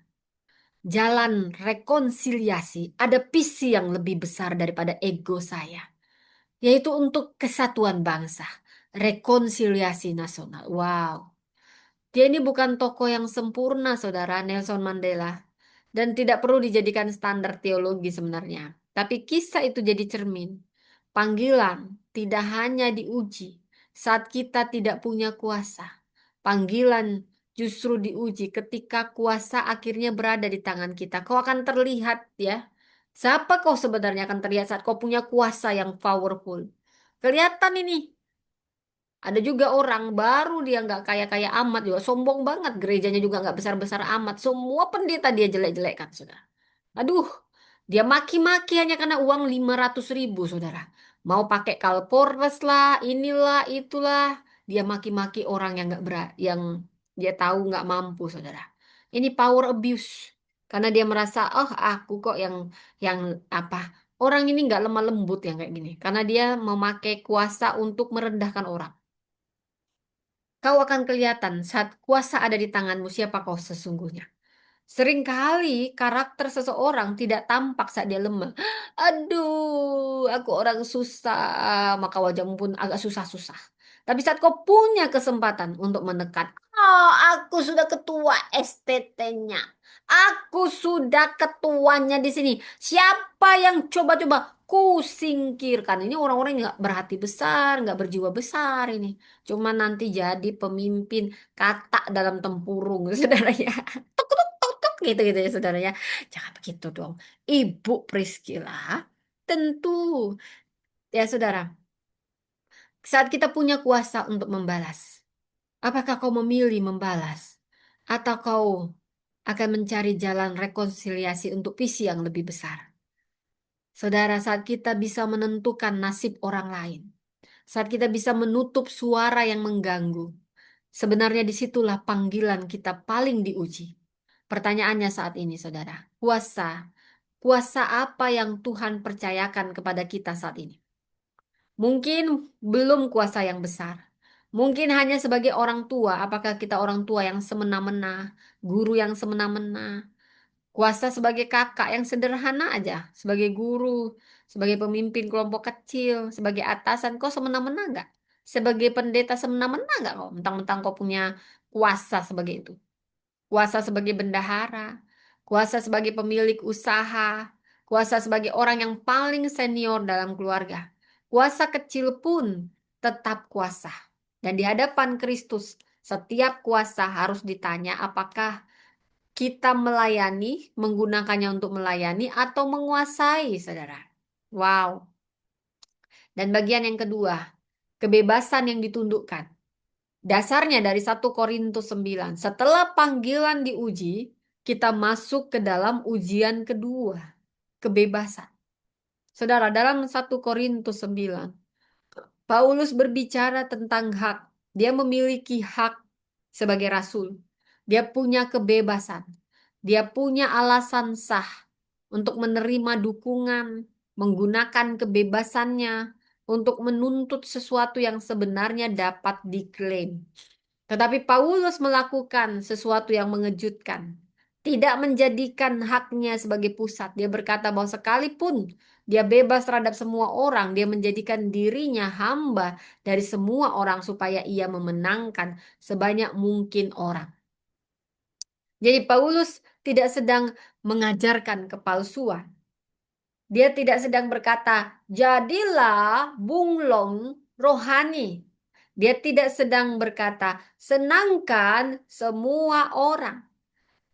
Jalan rekonsiliasi. Ada visi yang lebih besar daripada ego saya. Yaitu untuk kesatuan bangsa. Rekonsiliasi nasional. Wow. Dia ini bukan tokoh yang sempurna, saudara Nelson Mandela, dan tidak perlu dijadikan standar teologi sebenarnya. Tapi kisah itu jadi cermin. Panggilan tidak hanya diuji saat kita tidak punya kuasa. Panggilan justru diuji ketika kuasa akhirnya berada di tangan kita. Kau akan terlihat ya. Siapa kau sebenarnya akan terlihat saat kau punya kuasa yang powerful. Kelihatan ini. Ada juga orang baru dia nggak kaya-kaya amat juga sombong banget gerejanya juga nggak besar-besar amat semua pendeta dia jelek-jelekkan saudara. Aduh, dia maki-maki hanya karena uang 500.000 saudara. Mau pakai Kalpores lah, inilah, itulah. Dia maki-maki orang yang nggak berat, yang dia tahu nggak mampu saudara. Ini power abuse karena dia merasa oh aku kok yang apa orang ini nggak lemah lembut yang kayak gini karena dia memakai kuasa untuk merendahkan orang. Kau akan kelihatan saat kuasa ada di tanganmu siapa kau sesungguhnya. Seringkali karakter seseorang tidak tampak saat dia lemah. Aduh, aku orang susah, maka wajahmu pun agak susah-susah. Tapi saat kau punya kesempatan untuk menekan, oh, aku sudah ketua STT-nya. Aku sudah ketuanya di sini. Siapa yang coba-coba ku singkirkan? Ini orang-orang yang nggak berhati besar, nggak berjiwa besar ini. Cuma nanti jadi pemimpin kata dalam tempurung, saudara ya. Tuk, gitu-gitu ya saudara ya. Jangan begitu dong. Ibu Priscilla tentu ya saudara. Saat kita punya kuasa untuk membalas. Apakah kau memilih membalas? Atau kau akan mencari jalan rekonsiliasi untuk visi yang lebih besar? Saudara, saat kita bisa menentukan nasib orang lain, saat kita bisa menutup suara yang mengganggu, sebenarnya disitulah panggilan kita paling diuji. Pertanyaannya saat ini, saudara, kuasa apa yang Tuhan percayakan kepada kita saat ini? Mungkin belum kuasa yang besar. Mungkin hanya sebagai orang tua, apakah kita orang tua yang semena-mena, guru yang semena-mena, kuasa sebagai kakak yang sederhana aja, sebagai guru, sebagai pemimpin kelompok kecil, sebagai atasan, kok semena-mena nggak? Sebagai pendeta semena-mena nggak kok? Mentang-mentang kau punya kuasa sebagai itu. Kuasa sebagai bendahara, kuasa sebagai pemilik usaha, kuasa sebagai orang yang paling senior dalam keluarga. Kuasa kecil pun tetap kuasa. Dan di hadapan Kristus, setiap kuasa harus ditanya apakah kita melayani, menggunakannya untuk melayani atau menguasai, saudara. Wow. Dan bagian yang kedua, kebebasan yang ditundukkan. Dasarnya dari 1 Korintus 9. Setelah panggilan diuji, kita masuk ke dalam ujian kedua, kebebasan. Saudara, dalam 1 Korintus 9, Paulus berbicara tentang hak. Dia memiliki hak sebagai rasul. Dia punya kebebasan. Dia punya alasan sah untuk menerima dukungan, menggunakan kebebasannya untuk menuntut sesuatu yang sebenarnya dapat diklaim. Tetapi Paulus melakukan sesuatu yang mengejutkan. Tidak menjadikan haknya sebagai pusat. Dia berkata bahwa sekalipun dia bebas terhadap semua orang, dia menjadikan dirinya hamba dari semua orang supaya ia memenangkan sebanyak mungkin orang. Jadi Paulus tidak sedang mengajarkan kepalsuan. Dia tidak sedang berkata, jadilah bunglon rohani. Dia tidak sedang berkata, senangkan semua orang.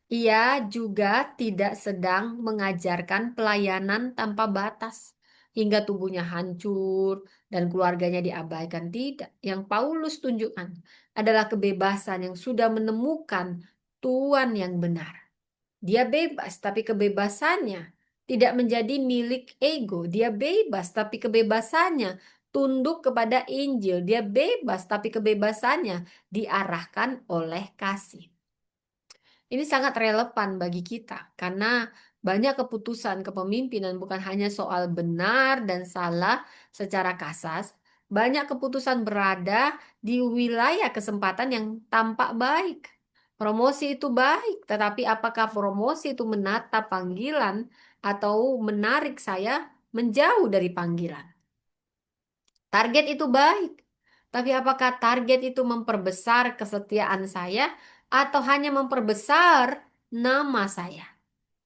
Ia juga tidak sedang mengajarkan pelayanan tanpa batas hingga tubuhnya hancur dan keluarganya diabaikan. Tidak. Yang Paulus tunjukkan adalah kebebasan yang sudah menemukan Tuhan yang benar. Dia bebas, tapi kebebasannya tidak menjadi milik ego. Dia bebas, tapi kebebasannya tunduk kepada Injil. Dia bebas, tapi kebebasannya diarahkan oleh kasih. Ini sangat relevan bagi kita karena banyak keputusan kepemimpinan bukan hanya soal benar dan salah secara kasas, banyak keputusan berada di wilayah kesempatan yang tampak baik. Promosi itu baik, tetapi apakah promosi itu menata panggilan atau menarik saya menjauh dari panggilan? Target itu baik, tapi apakah target itu memperbesar kesetiaan saya atau hanya memperbesar nama saya?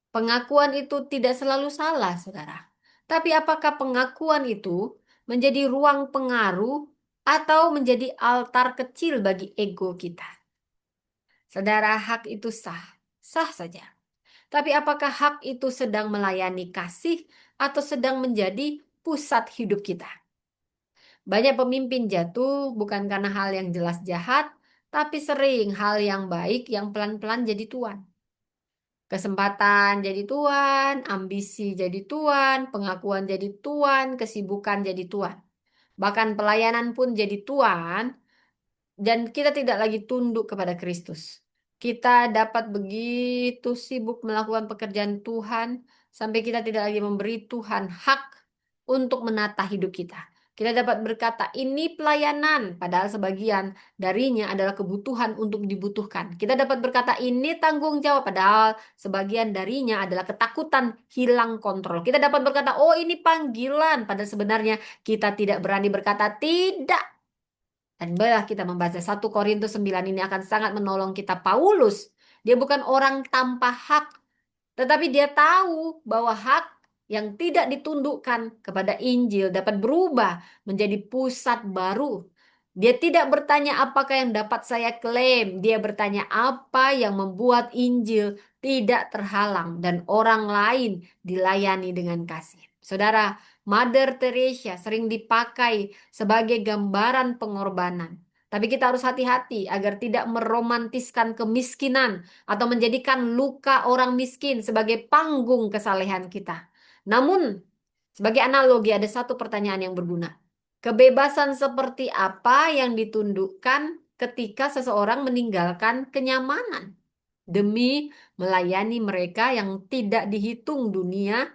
Pengakuan itu tidak selalu salah, saudara. Tapi apakah pengakuan itu menjadi ruang pengaruh atau menjadi altar kecil bagi ego kita? Saudara, hak itu sah, sah saja. Tapi apakah hak itu sedang melayani kasih atau sedang menjadi pusat hidup kita? Banyak pemimpin jatuh bukan karena hal yang jelas jahat, tapi sering hal yang baik yang pelan-pelan jadi tuan. Kesempatan jadi tuan, ambisi jadi tuan, pengakuan jadi tuan, kesibukan jadi tuan. Bahkan pelayanan pun jadi tuan, dan kita tidak lagi tunduk kepada Kristus. Kita dapat begitu sibuk melakukan pekerjaan Tuhan sampai kita tidak lagi memberi Tuhan hak untuk menata hidup kita. Kita dapat berkata ini pelayanan, padahal sebagian darinya adalah kebutuhan untuk dibutuhkan. Kita dapat berkata ini tanggung jawab, padahal sebagian darinya adalah ketakutan hilang kontrol. Kita dapat berkata oh ini panggilan, padahal sebenarnya kita tidak berani berkata tidak. Dan bila kita membaca 1 Korintus 9 ini akan sangat menolong kita. Paulus, dia bukan orang tanpa hak, tetapi dia tahu bahwa hak yang tidak ditundukkan kepada Injil dapat berubah menjadi pusat baru. Dia tidak bertanya apakah yang dapat saya klaim. Dia bertanya apa yang membuat Injil tidak terhalang dan orang lain dilayani dengan kasih. Saudara, Mother Teresa sering dipakai sebagai gambaran pengorbanan. Tapi kita harus hati-hati agar tidak meromantiskan kemiskinan atau menjadikan luka orang miskin sebagai panggung kesalehan kita. Namun, Sebagai analogi, ada satu pertanyaan yang berguna. Kebebasan seperti apa yang ditundukkan ketika seseorang meninggalkan kenyamanan demi melayani mereka yang tidak dihitung dunia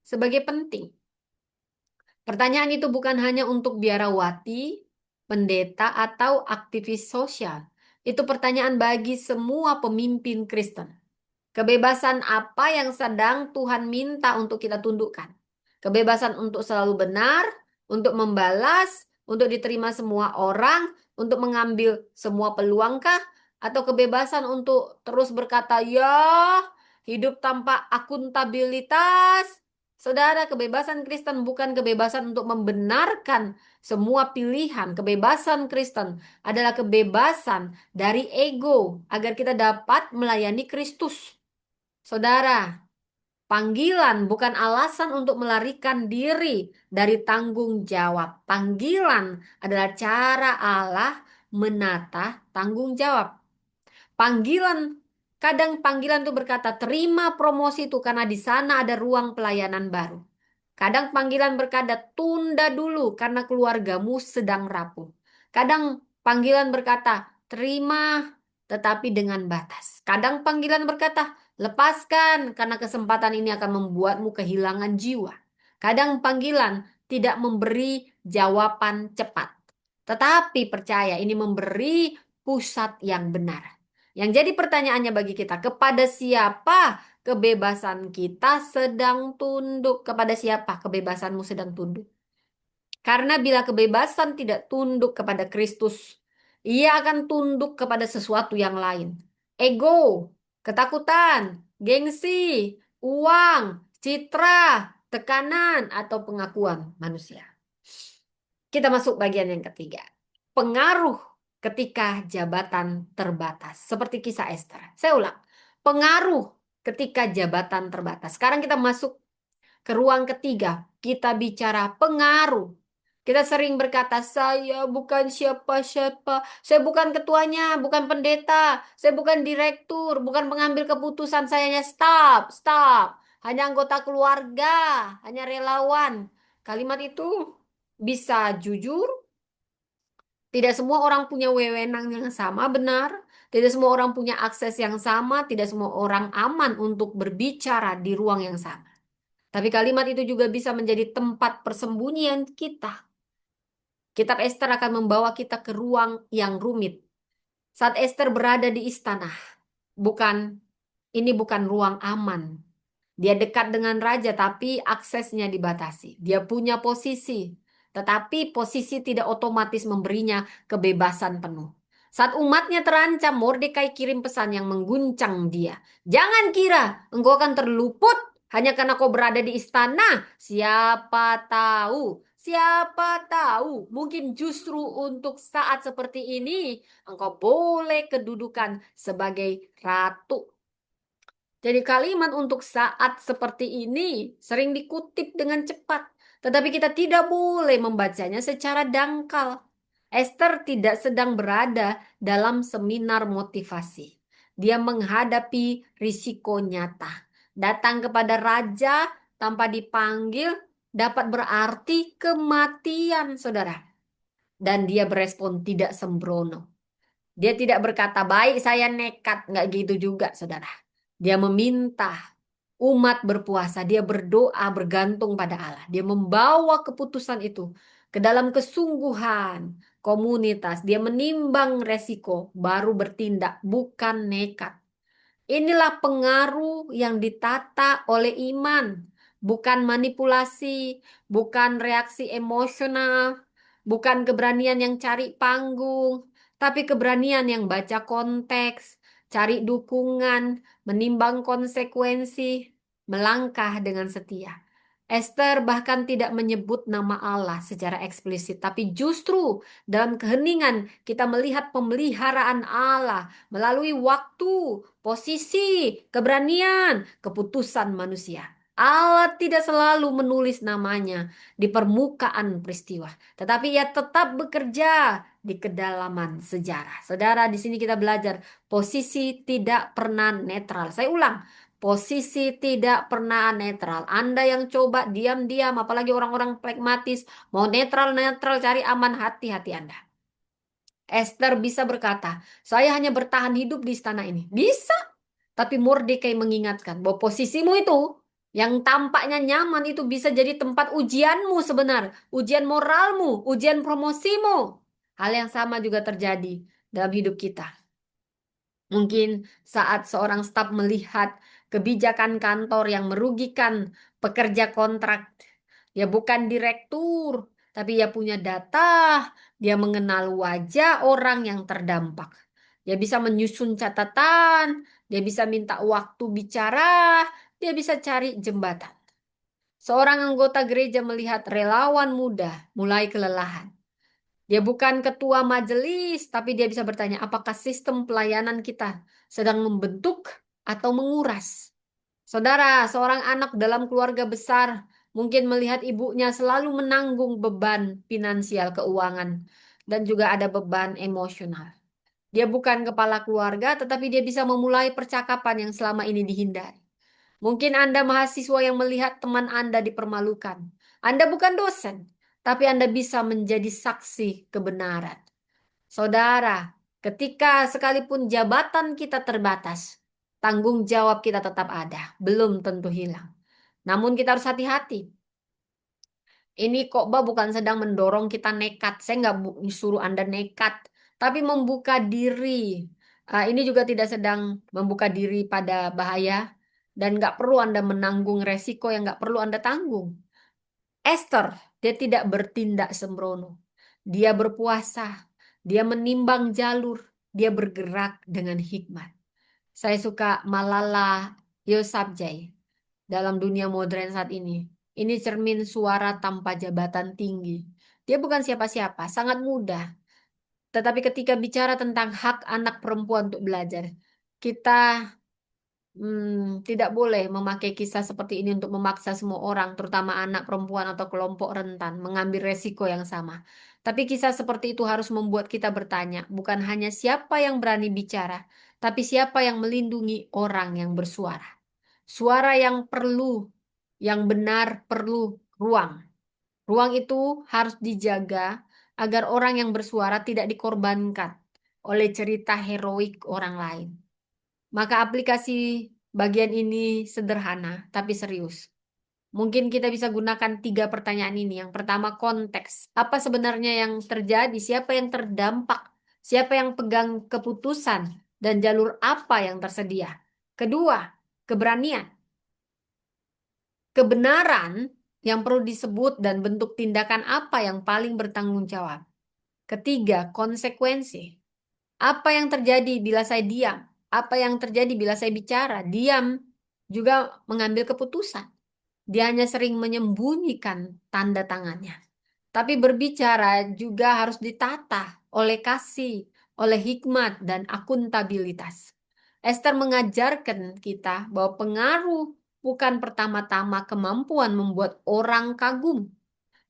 sebagai penting? Pertanyaan itu bukan hanya untuk biarawati, pendeta, atau aktivis sosial. Itu pertanyaan bagi semua pemimpin Kristen. Kebebasan apa yang sedang Tuhan minta untuk kita tundukkan? Kebebasan untuk selalu benar, untuk membalas, untuk diterima semua orang, untuk mengambil semua peluangkah? Atau kebebasan untuk terus berkata, ya, hidup tanpa akuntabilitas? Saudara, kebebasan Kristen bukan kebebasan untuk membenarkan semua pilihan. Kebebasan Kristen adalah kebebasan dari ego agar kita dapat melayani Kristus. Saudara, panggilan bukan alasan untuk melarikan diri dari tanggung jawab. Panggilan adalah cara Allah menata tanggung jawab. Panggilan, kadang panggilan itu berkata, terima promosi itu karena di sana ada ruang pelayanan baru. Kadang panggilan berkata, tunda dulu karena keluargamu sedang rapuh. Kadang panggilan berkata, terima tetapi dengan batas. Kadang panggilan berkata, lepaskan karena kesempatan ini akan membuatmu kehilangan jiwa. Kadang panggilan tidak memberi jawaban cepat. Tetapi percaya ini memberi pusat yang benar. Yang jadi pertanyaannya bagi kita, kepada siapa kebebasan kita sedang tunduk? Kepada siapa kebebasanmu sedang tunduk? Karena bila kebebasan tidak tunduk kepada Kristus, ia akan tunduk kepada sesuatu yang lain. Ego, ketakutan, gengsi, uang, citra, tekanan, atau pengakuan manusia. Kita masuk bagian yang ketiga. Pengaruh ketika jabatan terbatas. Seperti kisah Esther. Saya ulang. Pengaruh ketika jabatan terbatas. Sekarang kita masuk ke ruang ketiga. Kita bicara pengaruh. Kita sering berkata, saya bukan siapa-siapa. Saya bukan ketuanya, bukan pendeta. Saya bukan direktur, bukan pengambil keputusan. Saya hanya stop, stop. Hanya anggota keluarga, hanya relawan. Kalimat itu bisa jujur, tidak semua orang punya wewenang yang sama, benar. Tidak semua orang punya akses yang sama, tidak semua orang aman untuk berbicara di ruang yang sama. Tapi kalimat itu juga bisa menjadi tempat persembunyian kita. Kitab Ester akan membawa kita ke ruang yang rumit. Saat Ester berada di istana, bukan ini bukan ruang aman. Dia dekat dengan raja, tapi aksesnya dibatasi. Dia punya posisi, tetapi posisi tidak otomatis memberinya kebebasan penuh. Saat umatnya terancam, Mordekai kirim pesan yang mengguncang dia. Jangan kira engkau akan terluput hanya karena kau berada di istana. Siapa tahu, mungkin justru untuk saat seperti ini, engkau boleh kedudukan sebagai ratu. Jadi kalimat untuk saat seperti ini sering dikutip dengan cepat, tetapi kita tidak boleh membacanya secara dangkal. Esther tidak sedang berada dalam seminar motivasi. Dia menghadapi risiko nyata. Datang kepada raja tanpa dipanggil dapat berarti kematian, saudara. Dan dia berespon tidak sembrono. Dia tidak berkata, baik saya nekat. Nggak gitu juga, saudara. Dia meminta umat berpuasa. Dia berdoa bergantung pada Allah. Dia membawa keputusan itu ke dalam kesungguhan komunitas. Dia menimbang resiko, baru bertindak, bukan nekat. Inilah pengaruh yang ditata oleh iman, bukan manipulasi, bukan reaksi emosional, bukan keberanian yang cari panggung, tapi keberanian yang baca konteks, cari dukungan, menimbang konsekuensi, melangkah dengan setia. Esther bahkan tidak menyebut nama Allah secara eksplisit, tapi justru dalam keheningan kita melihat pemeliharaan Allah melalui waktu, posisi, keberanian, keputusan manusia. Allah tidak selalu menulis namanya di permukaan peristiwa, tetapi ia tetap bekerja di kedalaman sejarah. Saudara, di sini kita belajar posisi tidak pernah netral. Saya ulang, Posisi tidak pernah netral. Anda yang coba diam-diam, apalagi orang-orang pragmatis, mau netral-netral cari aman, hati-hati Anda. Esther bisa berkata, saya hanya bertahan hidup di istana ini. Bisa, tapi Mordekai mengingatkan bahwa posisimu itu yang tampaknya nyaman itu bisa jadi tempat ujianmu sebenarnya, ujian moralmu, ujian promosimu. Hal yang sama juga terjadi dalam hidup kita. Mungkin saat seorang staf melihat kebijakan kantor yang merugikan pekerja kontrak, ya bukan direktur, tapi ya punya data, dia mengenal wajah orang yang terdampak. Dia bisa menyusun catatan, dia bisa minta waktu bicara, dia bisa cari jembatan. Seorang anggota gereja melihat relawan muda mulai kelelahan. Dia bukan ketua majelis, tapi dia bisa bertanya, apakah sistem pelayanan kita sedang membentuk atau menguras? Saudara, seorang anak dalam keluarga besar mungkin melihat ibunya selalu menanggung beban finansial keuangan dan juga ada beban emosional. Dia bukan kepala keluarga, tetapi dia bisa memulai percakapan yang selama ini dihindari. Mungkin Anda mahasiswa yang melihat teman Anda dipermalukan. Anda bukan dosen, tapi Anda bisa menjadi saksi kebenaran. Saudara, ketika sekalipun jabatan kita terbatas, tanggung jawab kita tetap ada, belum tentu hilang. Namun kita harus hati-hati. Ini khotbah bukan sedang mendorong kita nekat. Saya nggak suruh Anda nekat, tapi membuka diri. Ini juga tidak sedang membuka diri pada bahaya dan nggak perlu Anda menanggung resiko yang nggak perlu Anda tanggung. Esther, dia tidak bertindak sembrono. Dia berpuasa, dia menimbang jalur, dia bergerak dengan hikmat. Saya suka Malala Yousafzai dalam dunia modern saat ini. Ini cermin suara tanpa jabatan tinggi. Dia bukan siapa-siapa, sangat mudah. Tetapi ketika bicara tentang hak anak perempuan untuk belajar, kita tidak boleh memakai kisah seperti ini untuk memaksa semua orang, terutama anak perempuan atau kelompok rentan, mengambil resiko yang sama. Tapi kisah seperti itu harus membuat kita bertanya, bukan hanya siapa yang berani bicara, tapi siapa yang melindungi orang yang bersuara. Suara yang perlu, yang benar perlu ruang. Ruang itu harus dijaga agar orang yang bersuara tidak dikorbankan oleh cerita heroik orang lain. Maka aplikasi bagian ini sederhana tapi serius. Mungkin kita bisa gunakan 3 pertanyaan ini. Yang pertama, konteks. Apa sebenarnya yang terjadi? Siapa yang terdampak? Siapa yang pegang keputusan? Dan jalur apa yang tersedia? Kedua, keberanian. Kebenaran yang perlu disebut dan bentuk tindakan apa yang paling bertanggung jawab. Ketiga, konsekuensi. Apa yang terjadi bila saya diam? Apa yang terjadi bila saya bicara? Diam juga mengambil keputusan. Dia hanya sering menyembunyikan tanda tangannya. Tapi berbicara juga harus ditata oleh kasih, oleh hikmat dan akuntabilitas. Esther mengajarkan kita bahwa pengaruh bukan pertama-tama kemampuan membuat orang kagum.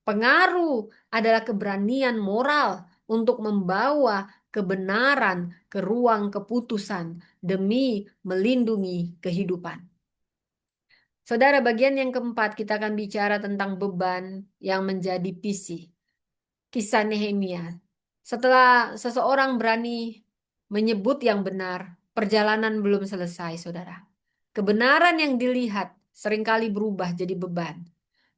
Pengaruh adalah keberanian moral untuk membawa kebenaran ke ruang keputusan demi melindungi kehidupan. Saudara, bagian yang keempat kita akan bicara tentang beban yang menjadi visi. Kisah Nehemia. Setelah seseorang berani menyebut yang benar, perjalanan belum selesai, saudara. Kebenaran yang dilihat seringkali berubah jadi beban.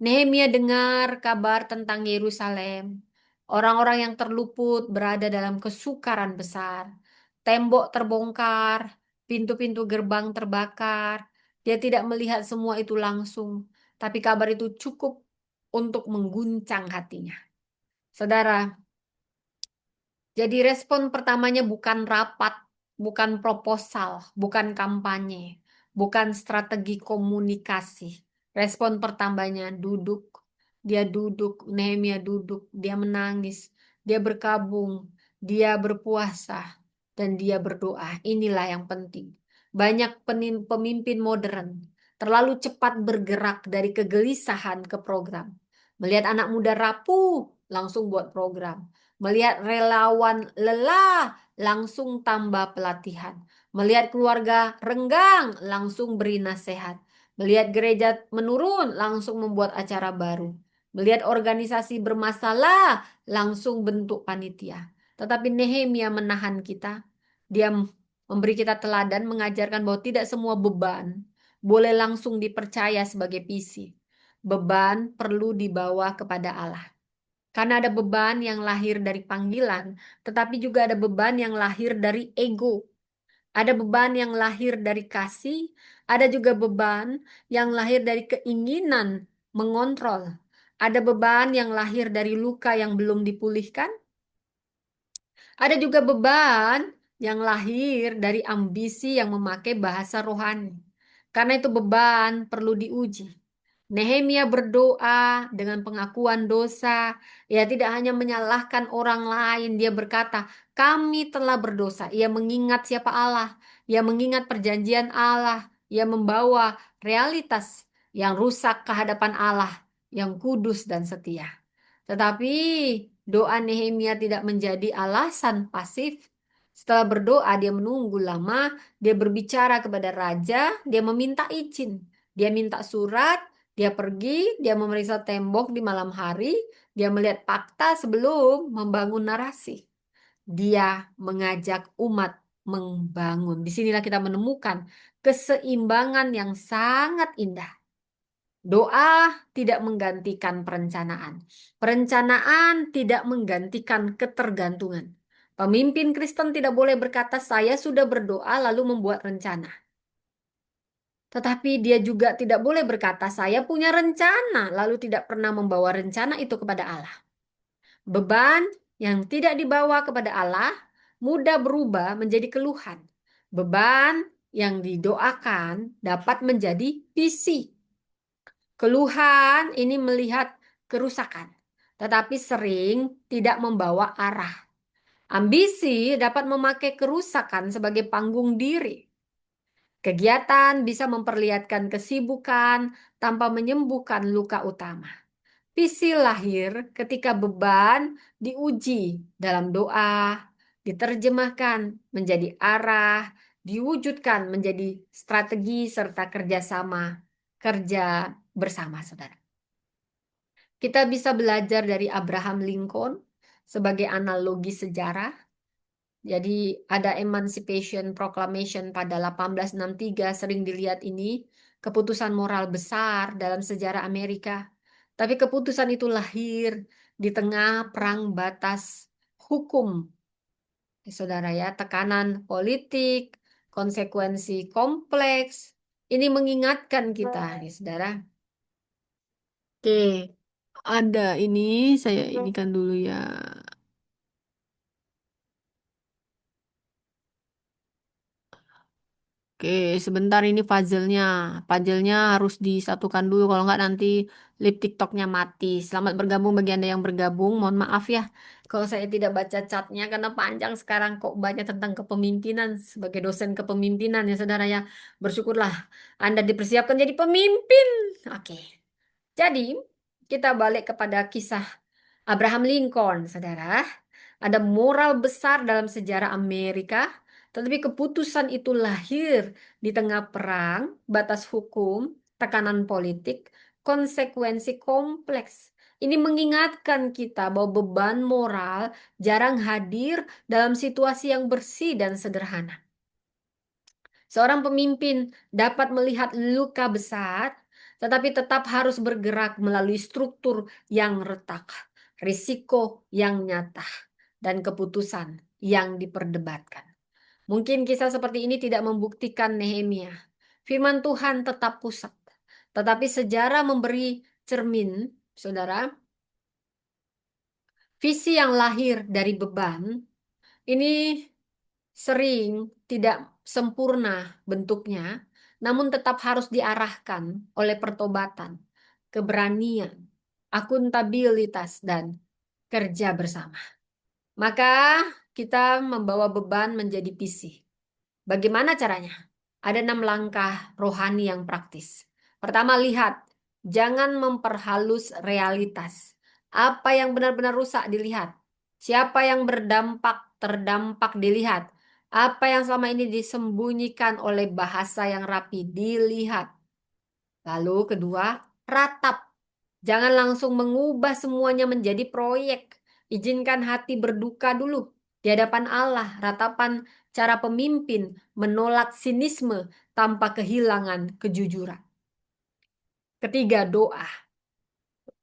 Nehemia dengar kabar tentang Yerusalem. Orang-orang yang terluput berada dalam kesukaran besar. Tembok terbongkar, pintu-pintu gerbang terbakar. Dia tidak melihat semua itu langsung, tapi kabar itu cukup untuk mengguncang hatinya. Saudara, jadi respon pertamanya bukan rapat, bukan proposal, bukan kampanye, bukan strategi komunikasi. Respon pertamanya duduk, dia duduk, Nehemia duduk, dia menangis, dia berkabung, dia berpuasa, dan dia berdoa. Inilah yang penting. Banyak pemimpin modern terlalu cepat bergerak dari kegelisahan ke program. Melihat anak muda rapuh, langsung buat program. Melihat relawan lelah, langsung tambah pelatihan. Melihat keluarga renggang, langsung beri nasihat. Melihat gereja menurun, langsung membuat acara baru. Melihat organisasi bermasalah, langsung bentuk panitia. Tetapi Nehemia menahan kita. Dia memberi kita teladan, mengajarkan bahwa tidak semua beban boleh langsung dipercaya sebagai visi. Beban perlu dibawa kepada Allah. Karena ada beban yang lahir dari panggilan, tetapi juga ada beban yang lahir dari ego. Ada beban yang lahir dari kasih, ada juga beban yang lahir dari keinginan mengontrol. Ada beban yang lahir dari luka yang belum dipulihkan. Ada juga beban yang lahir dari ambisi yang memakai bahasa rohani. Karena itu beban perlu diuji. Nehemia berdoa dengan pengakuan dosa. Ia tidak hanya menyalahkan orang lain. Dia berkata, kami telah berdosa. Ia mengingat siapa Allah. Ia mengingat perjanjian Allah. Ia membawa realitas yang rusak ke hadapan Allah, yang kudus dan setia. Tetapi doa Nehemia tidak menjadi alasan pasif. Setelah berdoa, dia menunggu lama, dia berbicara kepada raja, dia meminta izin. Dia minta surat, dia pergi, dia memeriksa tembok di malam hari, dia melihat fakta sebelum membangun narasi. Dia mengajak umat membangun. Disinilah kita menemukan keseimbangan yang sangat indah. Doa tidak menggantikan perencanaan. Perencanaan tidak menggantikan ketergantungan. Pemimpin Kristen tidak boleh berkata, "Saya sudah berdoa lalu membuat rencana." Tetapi dia juga tidak boleh berkata, "Saya punya rencana lalu tidak pernah membawa rencana itu kepada Allah." Beban yang tidak dibawa kepada Allah mudah berubah menjadi keluhan. Beban yang didoakan dapat menjadi visi. Keluhan ini melihat kerusakan, tetapi sering tidak membawa arah. Ambisi dapat memakai kerusakan sebagai panggung diri. Kegiatan bisa memperlihatkan kesibukan tanpa menyembuhkan luka utama. Visi lahir ketika beban diuji dalam doa, diterjemahkan menjadi arah, diwujudkan menjadi strategi serta kerjasama kerja bersama, saudara. Kita bisa belajar dari Abraham Lincoln sebagai analogi sejarah. Jadi ada Emancipation Proclamation pada 1863 sering dilihat ini keputusan moral besar dalam sejarah Amerika. Tapi keputusan itu lahir di tengah perang batas hukum. Saudara ya, tekanan politik, konsekuensi kompleks. Ini mengingatkan kita, ya, saudara. Oke, ada ini saya inikan dulu ya. Oke, sebentar ini puzzle-nya. Puzzle-nya harus disatukan dulu, kalau nggak nanti lip TikTok-nya mati. Selamat bergabung bagi Anda yang bergabung. Mohon maaf ya kalau saya tidak baca chatnya karena panjang sekarang kok banyak tentang kepemimpinan sebagai dosen kepemimpinan ya saudara ya. Bersyukurlah Anda dipersiapkan jadi pemimpin. Oke, jadi kita balik kepada kisah Abraham Lincoln, saudara. Ada moral besar dalam sejarah Amerika, tetapi keputusan itu lahir di tengah perang, batas hukum, tekanan politik, konsekuensi kompleks. Ini mengingatkan kita bahwa beban moral jarang hadir dalam situasi yang bersih dan sederhana. Seorang pemimpin dapat melihat luka besar, tetapi tetap harus bergerak melalui struktur yang retak, risiko yang nyata, dan keputusan yang diperdebatkan. Mungkin kisah seperti ini tidak membuktikan Nehemia. Firman Tuhan tetap pusat, tetapi sejarah memberi cermin, saudara, visi yang lahir dari beban ini sering tidak sempurna bentuknya, namun tetap harus diarahkan oleh pertobatan, keberanian, akuntabilitas, dan kerja bersama. Maka kita membawa beban menjadi visi. Bagaimana caranya? Ada 6 langkah rohani yang praktis. Pertama, lihat. Jangan memperhalus realitas. Apa yang benar-benar rusak dilihat. Siapa yang berdampak terdampak dilihat. Apa yang selama ini disembunyikan oleh bahasa yang rapi dilihat. Lalu kedua, ratap. Jangan langsung mengubah semuanya menjadi proyek. Izinkan hati berduka dulu di hadapan Allah. Ratapan cara pemimpin menolak sinisme tanpa kehilangan kejujuran. Ketiga, doa.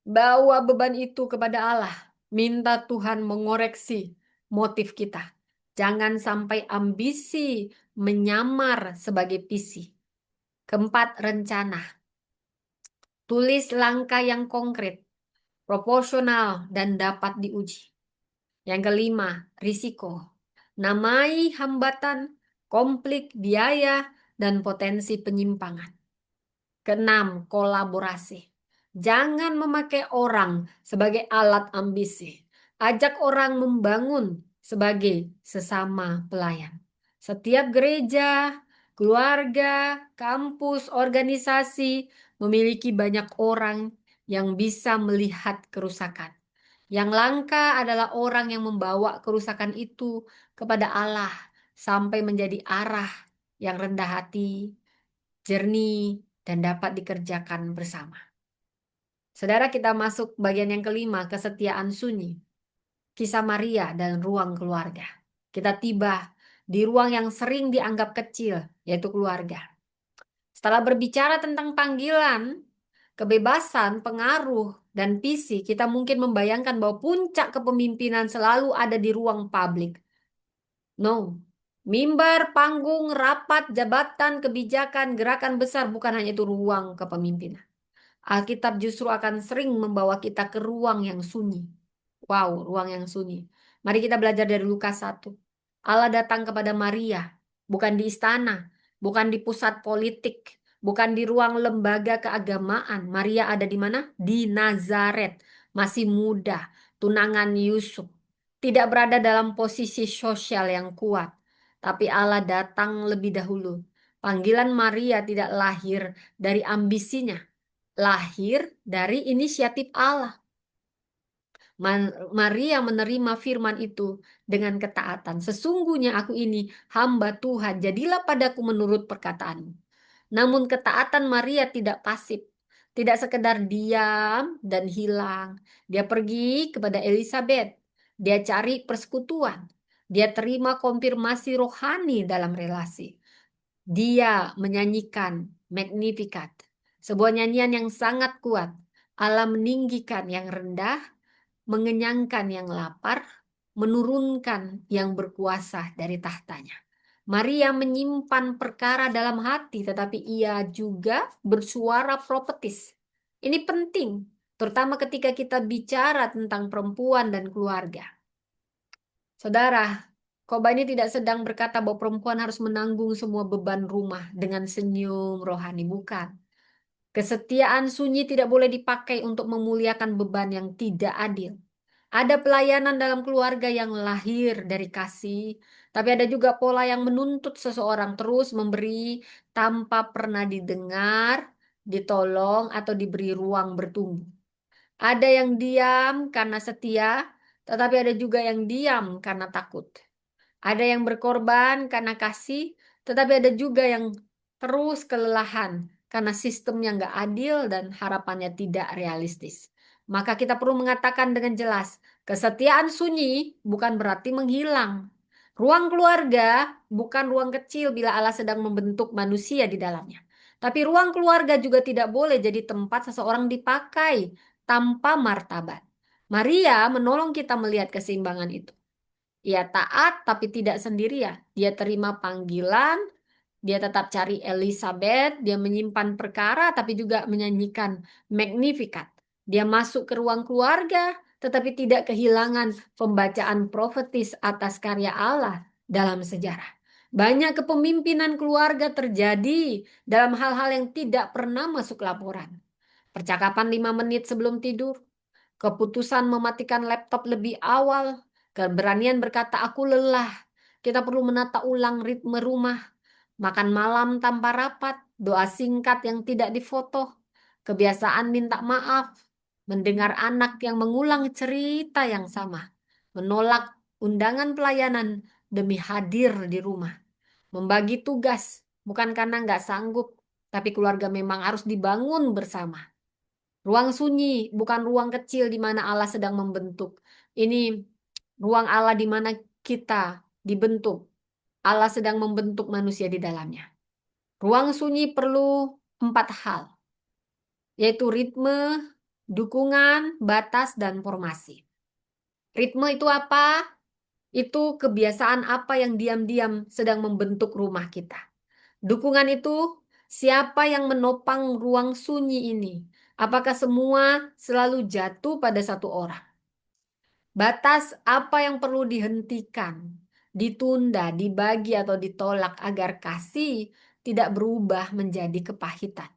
Bawa beban itu kepada Allah. Minta Tuhan mengoreksi motif kita. Jangan sampai ambisi menyamar sebagai visi. Keempat, rencana. Tulis langkah yang konkret, proporsional, dan dapat diuji. Yang kelima, risiko. Namai hambatan, konflik, biaya, dan potensi penyimpangan. Keenam, kolaborasi. Jangan memakai orang sebagai alat ambisi. Ajak orang membangun sebagai sesama pelayan. Setiap gereja, keluarga, kampus, organisasi memiliki banyak orang yang bisa melihat kerusakan. Yang langka adalah orang yang membawa kerusakan itu kepada Allah sampai menjadi arah yang rendah hati, jernih, dan dapat dikerjakan bersama. Saudara, kita masuk bagian yang kelima, kesetiaan sunyi. Kisah Maria dan ruang keluarga. Kita tiba di ruang yang sering dianggap kecil, yaitu keluarga. Setelah berbicara tentang panggilan, kebebasan, pengaruh, dan visi, kita mungkin membayangkan bahwa puncak kepemimpinan selalu ada di ruang publik. No. Mimbar, panggung, rapat, jabatan, kebijakan, gerakan besar bukan hanya itu ruang kepemimpinan. Alkitab justru akan sering membawa kita ke ruang yang sunyi. Wow, ruang yang sunyi. Mari kita belajar dari Lukas 1. Allah datang kepada Maria, bukan di istana, bukan di pusat politik, bukan di ruang lembaga keagamaan. Maria ada di mana? Di Nazaret. Masih muda, tunangan Yusuf. Tidak berada dalam posisi sosial yang kuat. Tapi Allah datang lebih dahulu. Panggilan Maria tidak lahir dari ambisinya, lahir dari inisiatif Allah. Maria menerima firman itu dengan ketaatan. Sesungguhnya aku ini hamba Tuhan, jadilah padaku menurut perkataanmu. Namun ketaatan Maria tidak pasif, tidak sekedar diam dan hilang. Dia pergi kepada Elizabeth, dia cari persekutuan, dia terima konfirmasi rohani dalam relasi. Dia menyanyikan Magnificat, sebuah nyanyian yang sangat kuat. Allah meninggikan yang rendah, mengenyangkan yang lapar, menurunkan yang berkuasa dari tahtanya. Maria menyimpan perkara dalam hati, tetapi ia juga bersuara profetis. Ini penting, terutama ketika kita bicara tentang perempuan dan keluarga. Saudara, khotbah ini tidak sedang berkata bahwa perempuan harus menanggung semua beban rumah dengan senyum rohani, bukan. Kesetiaan sunyi tidak boleh dipakai untuk memuliakan beban yang tidak adil. Ada pelayanan dalam keluarga yang lahir dari kasih, tapi ada juga pola yang menuntut seseorang terus memberi tanpa pernah didengar, ditolong, atau diberi ruang bertumbuh. Ada yang diam karena setia, tetapi ada juga yang diam karena takut. Ada yang berkorban karena kasih, tetapi ada juga yang terus kelelahan karena sistemnya nggak adil dan harapannya tidak realistis. Maka kita perlu mengatakan dengan jelas, kesetiaan sunyi bukan berarti menghilang. Ruang keluarga bukan ruang kecil bila Allah sedang membentuk manusia di dalamnya. Tapi ruang keluarga juga tidak boleh jadi tempat seseorang dipakai tanpa martabat. Maria menolong kita melihat keseimbangan itu. Ia taat tapi tidak sendirian. Dia terima panggilan, dia tetap cari Elizabeth, dia menyimpan perkara tapi juga menyanyikan Magnificat. Dia masuk ke ruang keluarga tetapi tidak kehilangan pembacaan profetis atas karya Allah dalam sejarah. Banyak kepemimpinan keluarga terjadi dalam hal-hal yang tidak pernah masuk laporan. Percakapan 5 menit sebelum tidur, keputusan mematikan laptop lebih awal, keberanian berkata aku lelah. Kita perlu menata ulang ritme rumah, makan malam tanpa rapat, doa singkat yang tidak difoto, kebiasaan minta maaf, mendengar anak yang mengulang cerita yang sama, menolak undangan pelayanan demi hadir di rumah. Membagi tugas, bukan karena nggak sanggup, tapi keluarga memang harus dibangun bersama. Ruang sunyi, bukan ruang kecil di mana Allah sedang membentuk. Ini ruang Allah di mana kita dibentuk. Allah sedang membentuk manusia di dalamnya. Ruang sunyi perlu 4 hal, yaitu ritme, dukungan, batas, dan formasi. Ritme itu apa? Itu kebiasaan apa yang diam-diam sedang membentuk rumah kita. Dukungan itu siapa yang menopang ruang sunyi ini? Apakah semua selalu jatuh pada satu orang? Batas apa yang perlu dihentikan, ditunda, dibagi atau ditolak agar kasih tidak berubah menjadi kepahitan.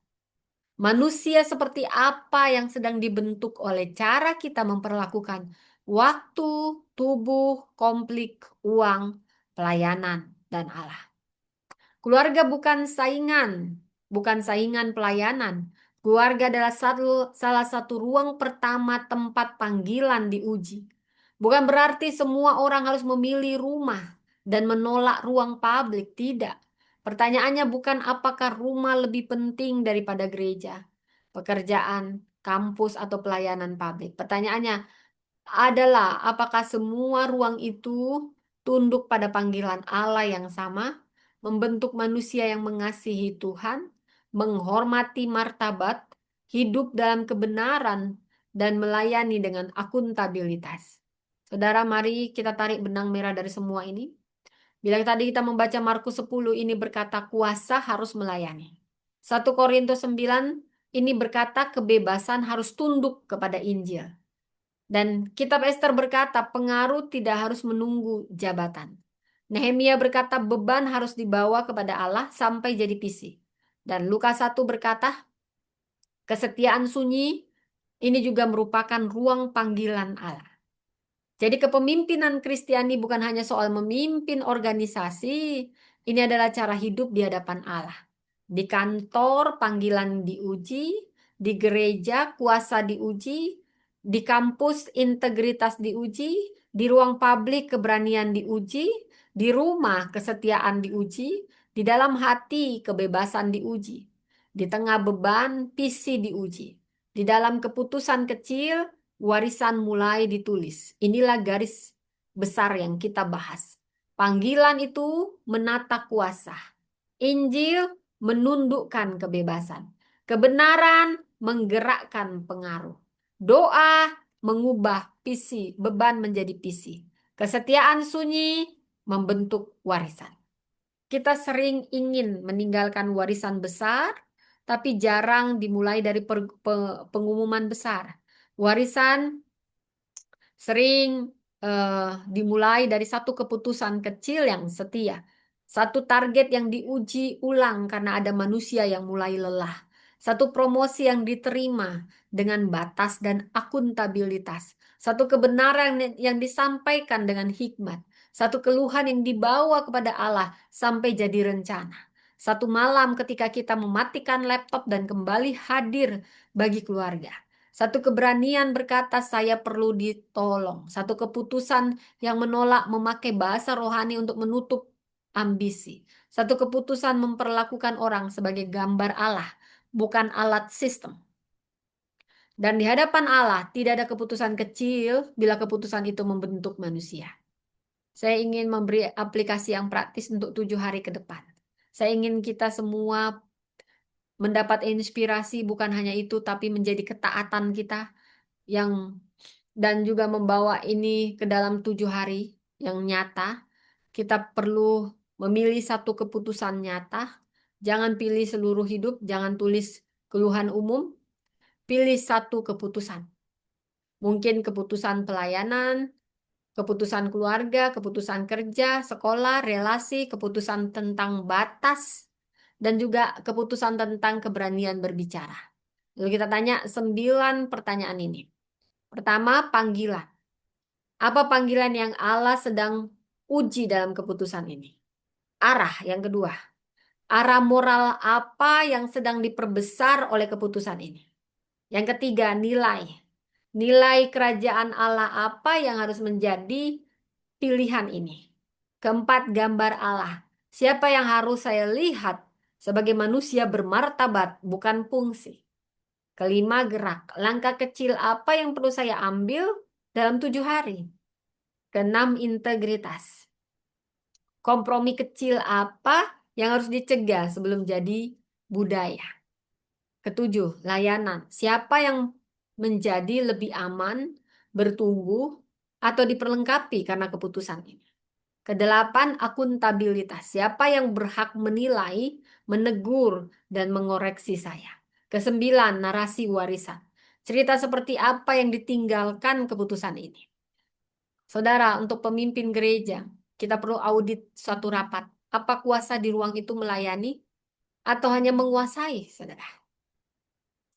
Manusia seperti apa yang sedang dibentuk oleh cara kita memperlakukan waktu, tubuh, konflik, uang, pelayanan, dan Allah. Keluarga bukan saingan pelayanan. Keluarga adalah salah satu ruang pertama tempat panggilan diuji. Bukan berarti semua orang harus memilih rumah dan menolak ruang publik, tidak. Pertanyaannya bukan apakah rumah lebih penting daripada gereja, pekerjaan, kampus, atau pelayanan publik. Pertanyaannya adalah apakah semua ruang itu tunduk pada panggilan Allah yang sama, membentuk manusia yang mengasihi Tuhan, menghormati martabat, hidup dalam kebenaran, dan melayani dengan akuntabilitas. Saudara, mari kita tarik benang merah dari semua ini. Bila tadi kita membaca Markus 10 ini berkata kuasa harus melayani. 1 Korintus 9 ini berkata kebebasan harus tunduk kepada Injil. Dan kitab Ester berkata pengaruh tidak harus menunggu jabatan. Nehemia berkata beban harus dibawa kepada Allah sampai jadi pisi. Dan Lukas 1 berkata kesetiaan sunyi ini juga merupakan ruang panggilan Allah. Jadi kepemimpinan Kristiani bukan hanya soal memimpin organisasi, ini adalah cara hidup di hadapan Allah. Di kantor panggilan diuji, di gereja kuasa diuji, di kampus integritas diuji, di ruang publik keberanian diuji, di rumah kesetiaan diuji, di dalam hati kebebasan diuji, di tengah beban visi diuji, di dalam keputusan kecil warisan mulai ditulis. Inilah garis besar yang kita bahas. Panggilan itu menata kuasa. Injil menundukkan kebebasan. Kebenaran menggerakkan pengaruh. Doa mengubah visi beban menjadi visi. Kesetiaan sunyi membentuk warisan. Kita sering ingin meninggalkan warisan besar, tapi jarang dimulai dari pengumuman besar. Warisan sering dimulai dari satu keputusan kecil yang setia. Satu target yang diuji ulang karena ada manusia yang mulai lelah. Satu promosi yang diterima dengan batas dan akuntabilitas. Satu kebenaran yang disampaikan dengan hikmat. Satu keluhan yang dibawa kepada Allah sampai jadi rencana. Satu malam ketika kita mematikan laptop dan kembali hadir bagi keluarga. Satu keberanian berkata saya perlu ditolong. Satu keputusan yang menolak memakai bahasa rohani untuk menutup ambisi. Satu keputusan memperlakukan orang sebagai gambar Allah, bukan alat sistem. Dan di hadapan Allah tidak ada keputusan kecil bila keputusan itu membentuk manusia. Saya ingin memberi aplikasi yang praktis untuk 7 hari ke depan. Saya ingin kita semua mendapat inspirasi bukan hanya itu, tapi menjadi ketaatan kita yang dan juga membawa ini ke dalam 7 hari yang nyata. Kita perlu memilih satu keputusan nyata. Jangan pilih seluruh hidup, jangan tulis keluhan umum. Pilih satu keputusan. Mungkin keputusan pelayanan, keputusan keluarga, keputusan kerja, sekolah, relasi, keputusan tentang batas, dan juga keputusan tentang keberanian berbicara. Lalu kita tanya 9 pertanyaan ini. Pertama, panggilan. Apa panggilan yang Allah sedang uji dalam keputusan ini? Arah yang kedua. Arah moral apa yang sedang diperbesar oleh keputusan ini? Yang ketiga, nilai. Nilai kerajaan Allah apa yang harus menjadi pilihan ini. Keempat, gambar Allah. Siapa yang harus saya lihat sebagai manusia bermartabat, bukan fungsi. Kelima, gerak. Langkah kecil apa yang perlu saya ambil dalam 7 hari? Keenam, integritas. Kompromi kecil apa yang harus dicegah sebelum jadi budaya? Ketujuh, layanan. Siapa yang menjadi lebih aman, bertumbuh, atau diperlengkapi karena keputusan ini? Kedelapan, akuntabilitas. Siapa yang berhak menilai, menegur, dan mengoreksi saya? Kesembilan, narasi warisan. Cerita seperti apa yang ditinggalkan keputusan ini? Saudara, untuk pemimpin gereja, kita perlu audit suatu rapat. Apa kuasa di ruang itu melayani atau hanya menguasai, saudara?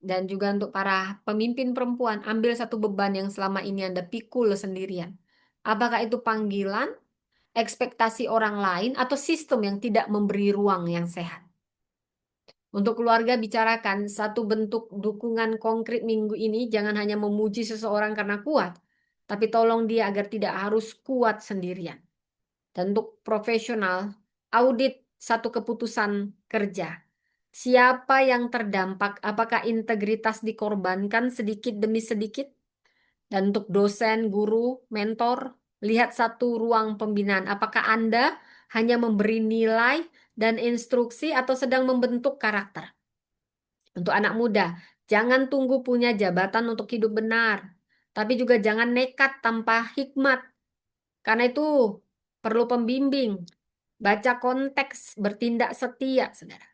Dan juga untuk para pemimpin perempuan, ambil satu beban yang selama ini Anda pikul sendirian. Apakah itu panggilan, ekspektasi orang lain, atau sistem yang tidak memberi ruang yang sehat? Untuk keluarga, bicarakan satu bentuk dukungan konkret minggu ini. Jangan hanya memuji seseorang karena kuat, tapi tolong dia agar tidak harus kuat sendirian. Dan untuk profesional, audit satu keputusan kerja. Siapa yang terdampak? Apakah integritas dikorbankan sedikit demi sedikit? Dan untuk dosen, guru, mentor, lihat satu ruang pembinaan. Apakah Anda hanya memberi nilai dan instruksi atau sedang membentuk karakter? Untuk anak muda, jangan tunggu punya jabatan untuk hidup benar. Tapi juga jangan nekat tanpa hikmat. Karena itu perlu pembimbing. Baca konteks, bertindak setia, saudara.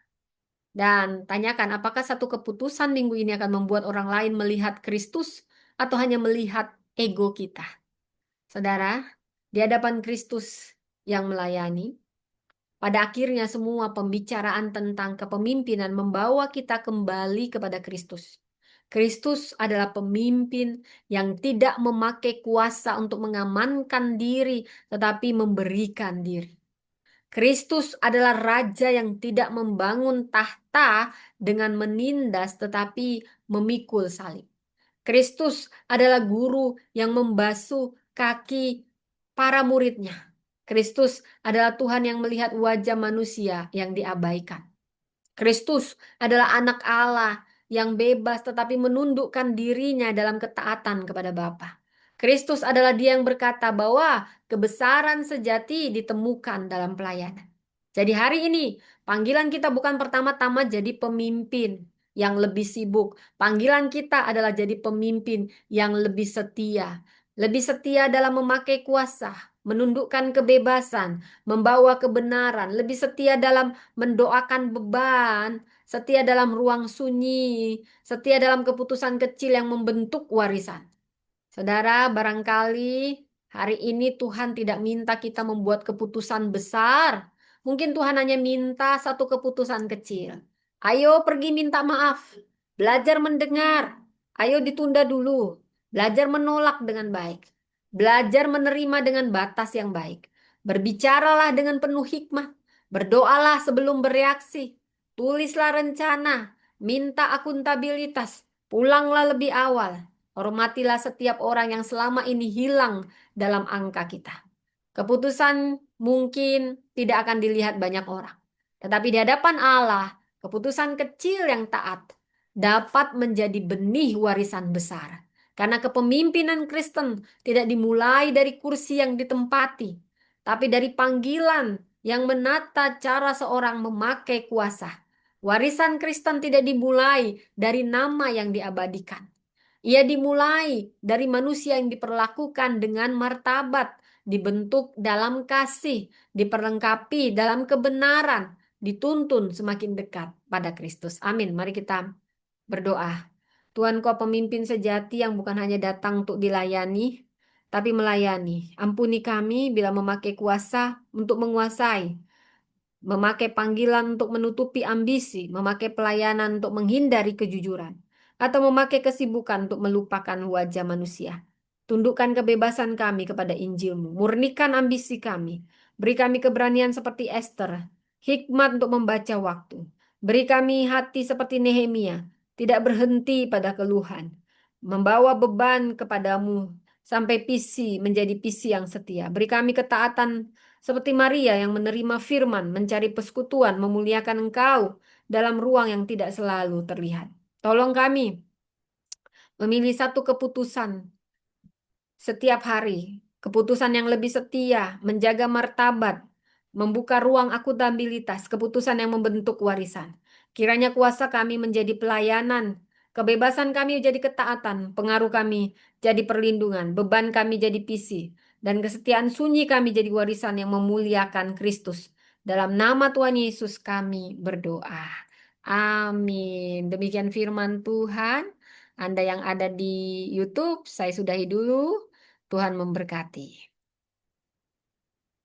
Dan tanyakan apakah satu keputusan minggu ini akan membuat orang lain melihat Kristus atau hanya melihat ego kita. Saudara, di hadapan Kristus yang melayani, pada akhirnya semua pembicaraan tentang kepemimpinan membawa kita kembali kepada Kristus. Kristus adalah pemimpin yang tidak memakai kuasa untuk mengamankan diri, tetapi memberikan diri. Kristus adalah raja yang tidak membangun tahta dengan menindas, tetapi memikul salib. Kristus adalah guru yang membasuh kaki para muridnya. Kristus adalah Tuhan yang melihat wajah manusia yang diabaikan. Kristus adalah anak Allah yang bebas tetapi menundukkan dirinya dalam ketaatan kepada Bapa. Kristus adalah dia yang berkata bahwa kebesaran sejati ditemukan dalam pelayanan. Jadi hari ini panggilan kita bukan pertama-tama jadi pemimpin yang lebih sibuk. Panggilan kita adalah jadi pemimpin yang lebih setia. Lebih setia dalam memakai kuasa, menundukkan kebebasan, membawa kebenaran, lebih setia dalam mendoakan beban, setia dalam ruang sunyi, setia dalam keputusan kecil yang membentuk warisan. Saudara, barangkali hari ini Tuhan tidak minta kita membuat keputusan besar. Mungkin Tuhan hanya minta satu keputusan kecil. Ayo pergi minta maaf, belajar mendengar. Ayo ditunda dulu, belajar menolak dengan baik, belajar menerima dengan batas yang baik. Berbicaralah dengan penuh hikmah, berdoalah sebelum bereaksi, tulislah rencana, minta akuntabilitas, pulanglah lebih awal. Hormatilah setiap orang yang selama ini hilang dalam angka kita. Keputusan mungkin tidak akan dilihat banyak orang. Tetapi di hadapan Allah, keputusan kecil yang taat dapat menjadi benih warisan besar. Karena kepemimpinan Kristen tidak dimulai dari kursi yang ditempati, tapi dari panggilan yang menata cara seorang memakai kuasa. Warisan Kristen tidak dimulai dari nama yang diabadikan. Ia dimulai dari manusia yang diperlakukan dengan martabat, dibentuk dalam kasih, diperlengkapi dalam kebenaran, dituntun semakin dekat pada Kristus. Amin. Mari kita berdoa. Tuhan, Kau pemimpin sejati yang bukan hanya datang untuk dilayani, tapi melayani. Ampuni kami bila memakai kuasa untuk menguasai, memakai panggilan untuk menutupi ambisi, memakai pelayanan untuk menghindari kejujuran, atau memakai kesibukan untuk melupakan wajah manusia. Tundukkan kebebasan kami kepada Injil-Mu, murnikan ambisi kami, beri kami keberanian seperti Esther, hikmat untuk membaca waktu, beri kami hati seperti Nehemia, tidak berhenti pada keluhan, membawa beban kepadamu, sampai menjadi PC yang setia. Beri kami ketaatan seperti Maria yang menerima firman, mencari persekutuan, memuliakan Engkau dalam ruang yang tidak selalu terlihat. Tolong kami memilih satu keputusan setiap hari. Keputusan yang lebih setia, menjaga martabat, membuka ruang akuntabilitas, keputusan yang membentuk warisan. Kiranya kuasa kami menjadi pelayanan, kebebasan kami jadi ketaatan, pengaruh kami jadi perlindungan, beban kami jadi visi, dan kesetiaan sunyi kami jadi warisan yang memuliakan Kristus. Dalam nama Tuhan Yesus kami berdoa. Amin. Demikian firman Tuhan. Anda yang ada di YouTube, saya sudahi dulu. Tuhan memberkati.